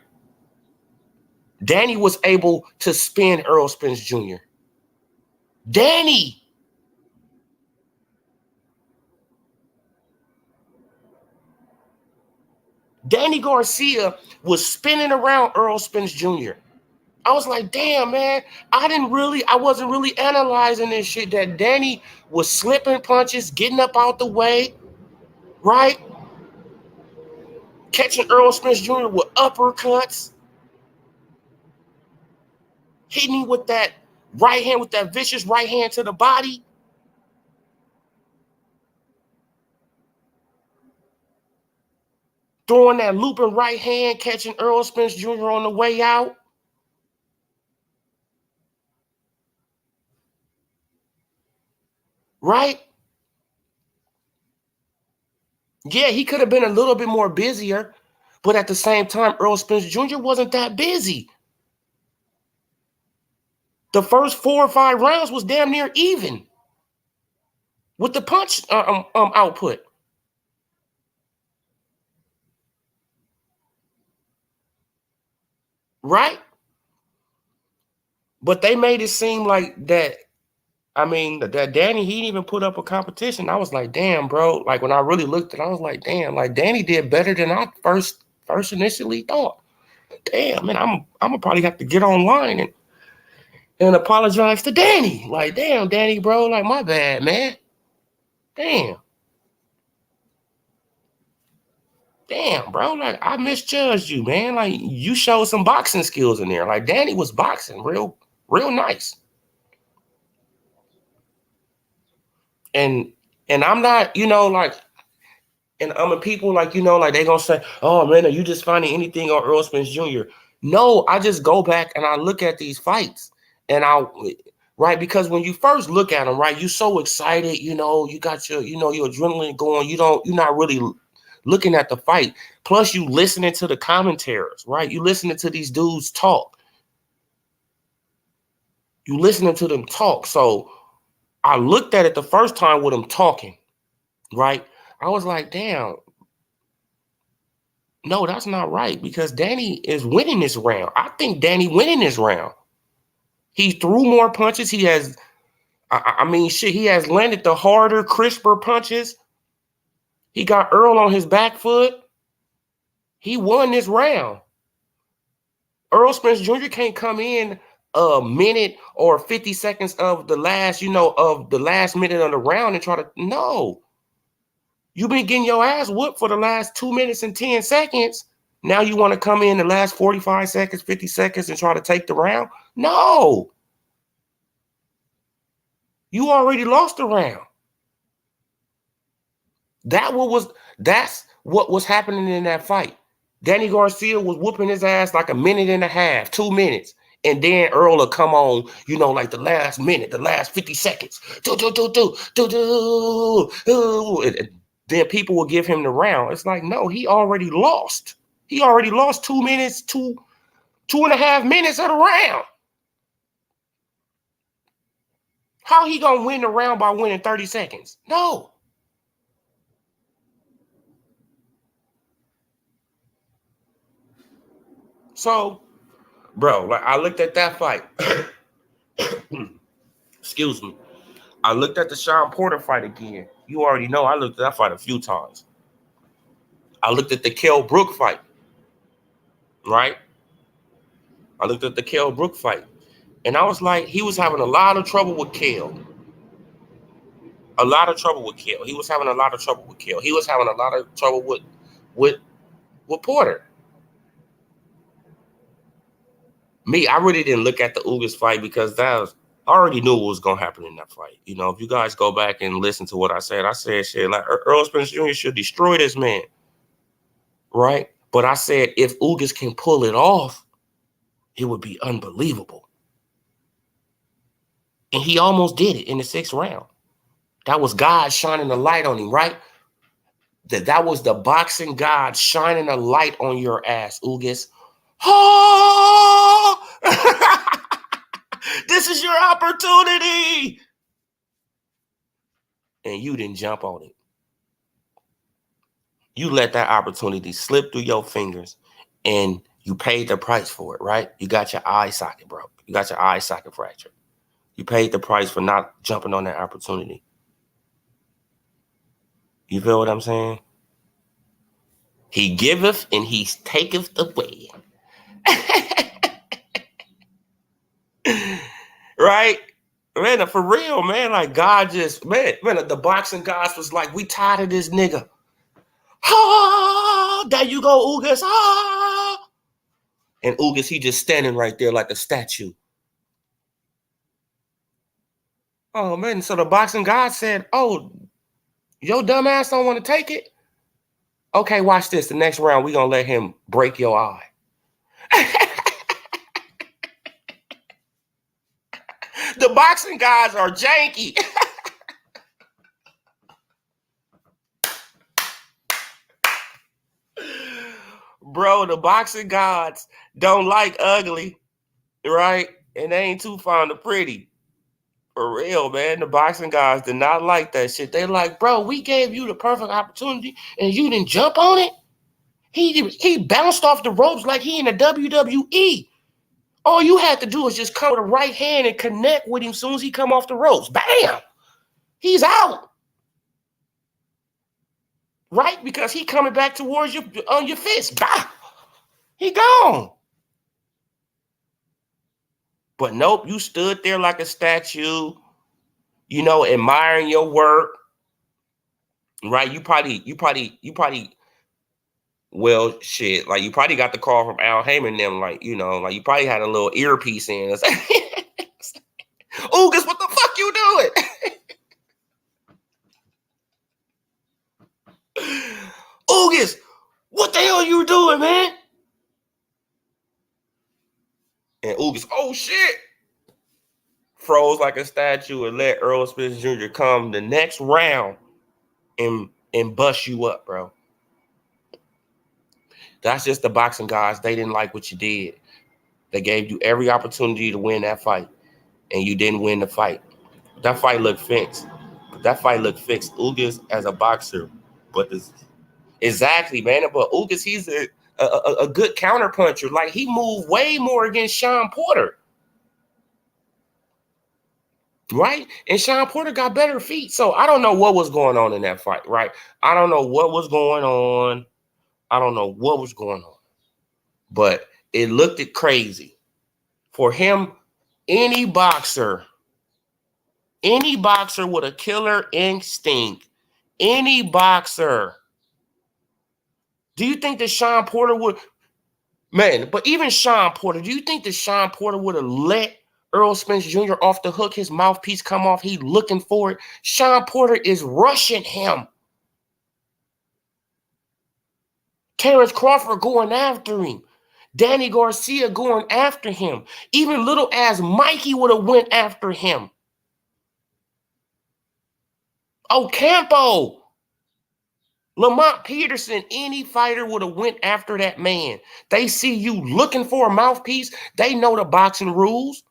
Danny was able to spin Earl Spence Jr. Danny Garcia was spinning around Earl Spence Jr. I was like, damn, man, I wasn't really analyzing this shit, that Danny was slipping punches, getting up out the way, right? Catching Earl Spence Jr. with uppercuts, hitting him with that right hand, with that vicious right hand to the body. Throwing that looping right hand, catching Earl Spence Jr. on the way out. Right? Yeah, he could have been a little bit more busier, But at the same time, Earl Spence Jr. wasn't that busy. The first 4 or 5 rounds was damn near even with the punch output. Right? But they made it seem like that. I mean, that Danny, he didn't even put up a competition. I was like, damn, bro. Like, when I really looked at it, I was like, damn, like, Danny did better than I first initially thought. Damn, man, I'm gonna probably have to get online and apologize to Danny. Like, damn, Danny, bro, like, my bad, man. Damn. Damn, bro, like, I misjudged you, man. Like, you showed some boxing skills in there. Like, Danny was boxing real nice. And I'm not, like, and people, like, like, they gonna say, oh, man, are you just finding anything on Earl Spence Jr.? No, I just go back and I look at these fights and right, because when you first look at them, right, you're so excited, you got your, your adrenaline going, you're not really looking at the fight. Plus you listening to the commentators, right? You listening to these dudes talk. You listening to them talk. So I looked at it the first time with them talking, right? I was like, damn, no, that's not right, because Danny is winning this round. I think Danny winning this round. He threw more punches. He has, he has landed the harder, crisper punches. He got Earl on his back foot. He won this round. Earl Spence Jr. can't come in a minute or 50 seconds of the last, of the last minute of the round and try to, no. You've been getting your ass whooped for the last 2 minutes and 10 seconds. Now you want to come in the last 45 seconds, 50 seconds and try to take the round? No. You already lost the round. That's what was happening in that fight. Danny Garcia was whooping his ass like a minute and a half, 2 minutes. And then Earl will come on, like the last minute, the last 50 seconds. And then people will give him the round. It's like, no, he already lost. He already lost 2 minutes, 2.5 minutes of the round. How he gonna win the round by winning 30 seconds? No. So, bro, like, I looked at that fight. Excuse me. I looked at the Sean Porter fight again. You already know I looked at that fight a few times. I looked at the Kell Brook fight. Right? I looked at the Kell Brook fight. And I was like, he was having a lot of trouble with Kell. A lot of trouble with Kell. He was having a lot of trouble with Kell. He was having a lot of trouble with Porter. Me, I really didn't look at the Ugas fight because I already knew what was going to happen in that fight. If you guys go back and listen to what I said shit, like, Earl Spence Jr. should destroy this man. Right? But I said, if Ugas can pull it off, it would be unbelievable. And he almost did it in the 6th round. That was God shining a light on him, right? That was the boxing God shining a light on your ass, Ugas. Oh! This is your opportunity. And you didn't jump on it. You let that opportunity slip through your fingers and you paid the price for it, right? You got your eye socket broke. You got your eye socket fractured. You paid the price for not jumping on that opportunity. You feel what I'm saying? He giveth and he taketh away. Right? Man, for real, man. Like, God just, man, the boxing gods was like, we tired of this nigga. Ah, there you go, Ugas. Ah. And Ugas, he just standing right there like a statue. Oh, man. So the boxing god said, oh, your dumb ass don't want to take it? Okay, watch this. The next round, we're going to let him break your eye. The boxing guys are janky. Bro, the boxing gods don't like ugly, right? And they ain't too fond of pretty. For real, man. The boxing guys did not like that shit. They like, bro, we gave you the perfect opportunity and you didn't jump on it. He bounced off the ropes like he in the WWE. All you had to do is just come with a right hand and connect with him as soon as he come off the ropes. Bam! He's out. Right? Because he coming back towards you on your fist. Bah! He gone. But nope, you stood there like a statue, you know, admiring your work. Right? You probably well, shit, like you probably got the call from Al Haymon them, like, you know, like you probably had a little earpiece in. Oogus, what the fuck you doing? Oogus, what the hell you doing, man? And Oogus, oh shit, froze like a statue and let Earl Spence Jr. come the next round and bust you up, bro. That's just the boxing guys. They didn't like what you did. They gave you every opportunity to win that fight, and you didn't win the fight. That fight looked fixed. Ugas as a boxer, but this exactly, man. But Ugas, he's a good counter puncher. Like he moved way more against Sean Porter, right? And Sean Porter got better feet. So I don't know what was going on in that fight, right? I don't know what was going on. But it looked crazy. For him, any boxer with a killer instinct, any boxer. Do you think that Sean Porter would, man, but even Sean Porter, do you think that Sean Porter would have let Earl Spence Jr. off the hook, his mouthpiece come off, he looking for it? Sean Porter is rushing him. Terrence Crawford going after him. Danny Garcia going after him. Even little ass Mikey would have went after him. Ocampo, Lamont Peterson, any fighter would have went after that man. They see you looking for a mouthpiece. They know the boxing rules.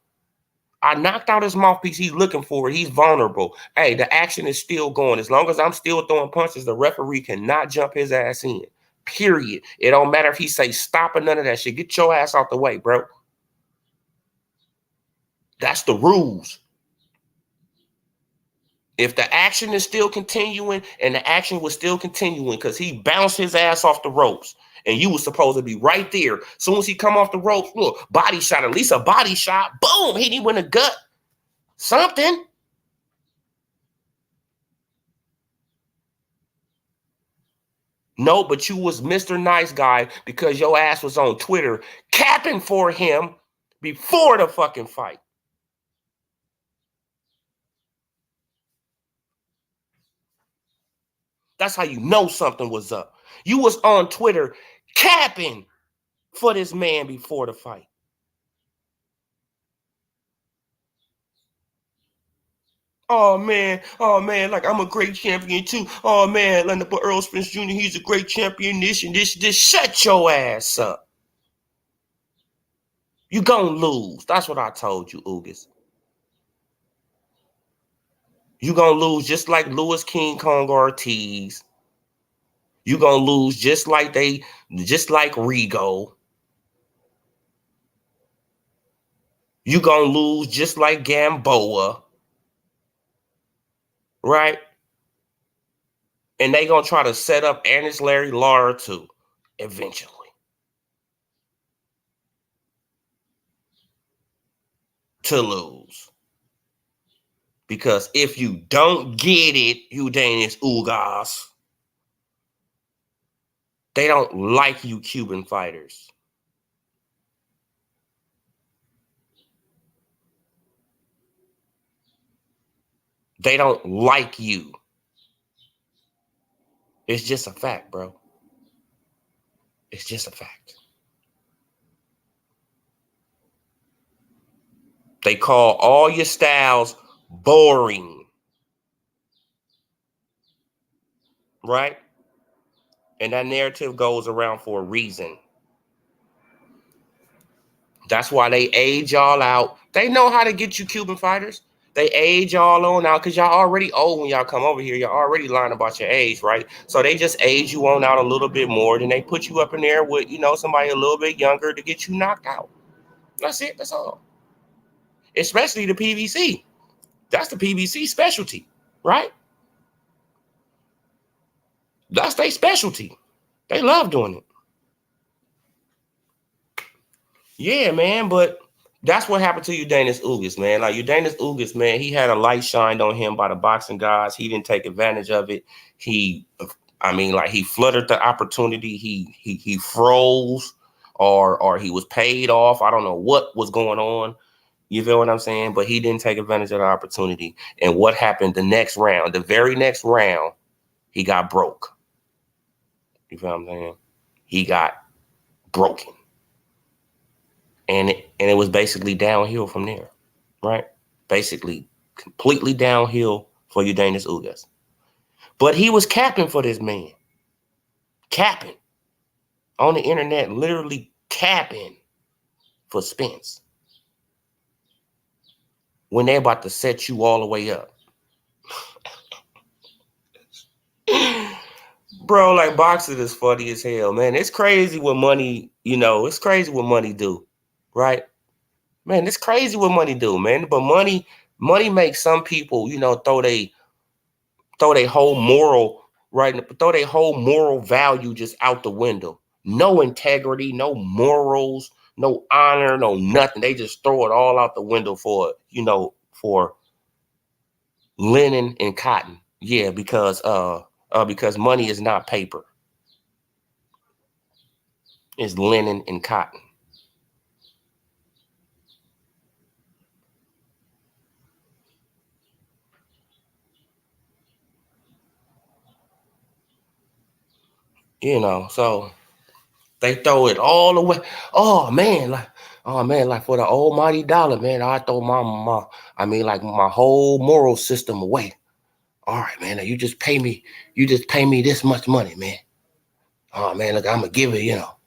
I knocked out his mouthpiece. He's looking for it. He's vulnerable. Hey, the action is still going. As long as I'm still throwing punches, the referee cannot jump his ass in. Period. It don't matter if he say stop or none of that shit. Get your ass out the way, bro. That's the rules. If the action is still continuing, and the action was still continuing because he bounced his ass off the ropes, and you was supposed to be right there. As soon as he come off the ropes, look, body shot, at least a body shot. Boom, hit him in the gut. Something. No, but you was Mr. Nice Guy because your ass was on Twitter capping for him before the fucking fight. That's how you know something was up. You was on Twitter capping for this man before the fight. Oh man, like I'm a great champion too. Oh man, like Earl Spence Jr., he's a great champion, this and this. Shut your ass up. You gonna lose. That's what I told you, Ugas. You gonna lose just like Louis King Kong Ortiz. You gonna lose just like Rigo. You gonna lose just like Gamboa. Right? And they gonna try to set up Ennis, Larry, Lara too, eventually. To lose. Because if you don't get it, you Danish Ugas, they don't like you Cuban fighters. They don't like you. It's just a fact, bro. It's just a fact. They call all your styles boring. Right? And that narrative goes around for a reason. That's why they age y'all out. They know how to get you Cuban fighters. They age y'all on out because y'all already old when y'all come over here. You're already lying about your age, right? So they just age you on out a little bit more. Then they put you up in there with, somebody a little bit younger to get you knocked out. That's it. That's all. Especially the PVC. That's the PVC specialty, right? That's their specialty. They love doing it. Yeah, man, but that's what happened to Udanis Ugas, man. Like Udanis Ugas, man, he had a light shined on him by the boxing guys. He didn't take advantage of it. He fluttered the opportunity. He froze, or he was paid off. I don't know what was going on. You feel what I'm saying? But he didn't take advantage of the opportunity. And what happened the next round? The very next round, he got broke. You feel what I'm saying? He got broken. And it was basically downhill from there, right? Basically, completely downhill for Udanis Ugas. But he was capping for this man. Capping. On the internet, literally capping for Spence. When they're about to set you all the way up. Bro, like boxing is funny as hell, man. It's crazy what money, it's crazy what money do, right? Man, it's crazy what money do, man. But money makes some people, throw they whole moral, right? Throw their whole moral value just out the window. No integrity, no morals, no honor, no nothing. They just throw it all out the window for linen and cotton. Yeah, because money is not paper. It's linen and cotton. So they throw it all away. Oh man, like for the almighty dollar, man, I throw my whole moral system away. All right, man, you just pay me this much money, man. Oh man, look, I'm gonna give it, All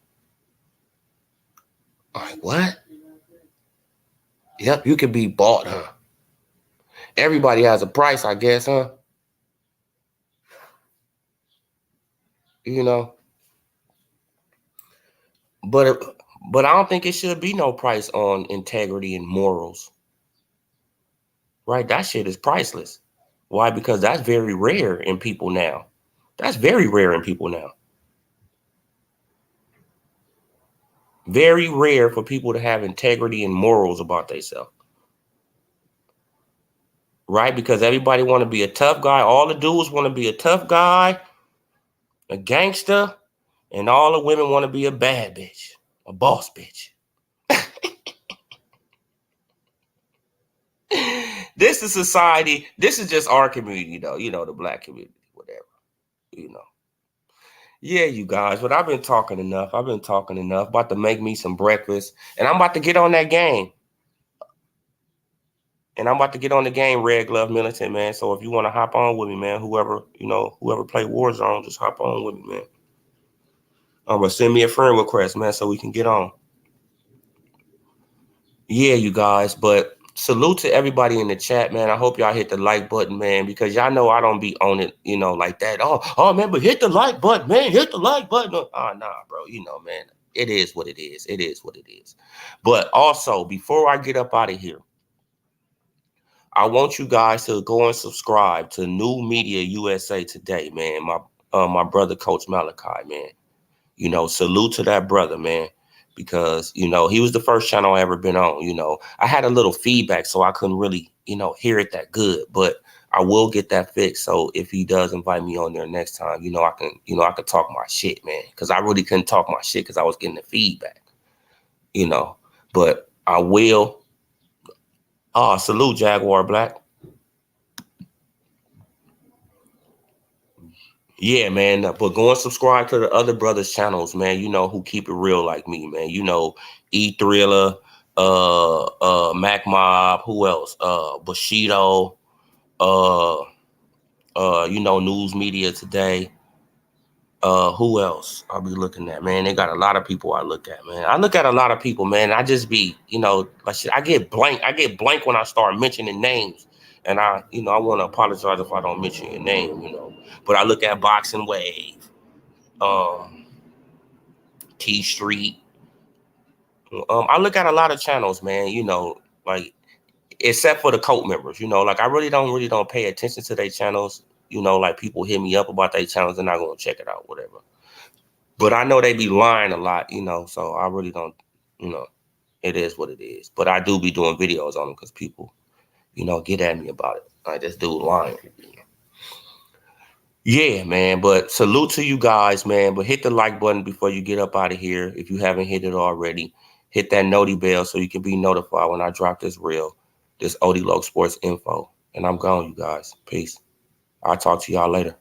right, what? Yep, you can be bought, huh? Everybody has a price, I guess, huh? But I don't think it should be no price on integrity and morals. Right? That shit is priceless. Why? Because that's very rare in people now. That's very rare in people now. Very rare for people to have integrity and morals about themselves. Right? Because everybody want to be a tough guy. All the dudes want to be a tough guy, a gangster, and all the women want to be a bad bitch, a boss bitch. This is society. This is just our community, though. The black community, whatever. Yeah, you guys. But I've been talking enough. About to make me some breakfast. And I'm about to get on that game. Red Glove Militant, man. So if you want to hop on with me, man, whoever play Warzone, just hop on with me, man. But send me a friend request, man, so we can get on. Yeah, you guys. But salute to everybody in the chat, man. I hope y'all hit the like button, man, because y'all know I don't be on it, like that. Oh, man, but hit the like button, man. Hit the like button. Oh, nah, bro. Man, it is what it is. It is what it is. But also, before I get up out of here, I want you guys to go and subscribe to New Media USA Today, man. My brother, Coach Malachi, man. Salute to that brother, man. Because, he was the first channel I ever been on. I had a little feedback, so I couldn't really, hear it that good. But I will get that fixed. So if he does invite me on there next time, I can talk my shit, man. Because I really couldn't talk my shit because I was getting the feedback, But I will. Salute Jaguar Black. Yeah, man. But go and subscribe to the other brothers' channels, man. Who keep it real like me, man. E Thriller, Mac Mob, who else? Bushido, News Media Today. Who else I'll be looking at, man? They got a lot of people I look at, man. I look at a lot of people, man. I just be, like shit, I get blank when I start mentioning names. And I want to apologize if I don't mention your name, But I look at Boxing Wave, T Street. I look at a lot of channels, man, like except for the cult members, like I really don't pay attention to their channels. Like people hit me up about their channels and I'm gonna check it out, whatever. But I know they be lying a lot, so I really don't, it is what it is. But I do be doing videos on them because people, get at me about it. Like this dude lying. Yeah, man. But salute to you guys, man. But hit the like button before you get up out of here. If you haven't hit it already, hit that noti bell so you can be notified when I drop this reel, this OD Log Sports info. And I'm gone, you guys. Peace. I'll talk to y'all later.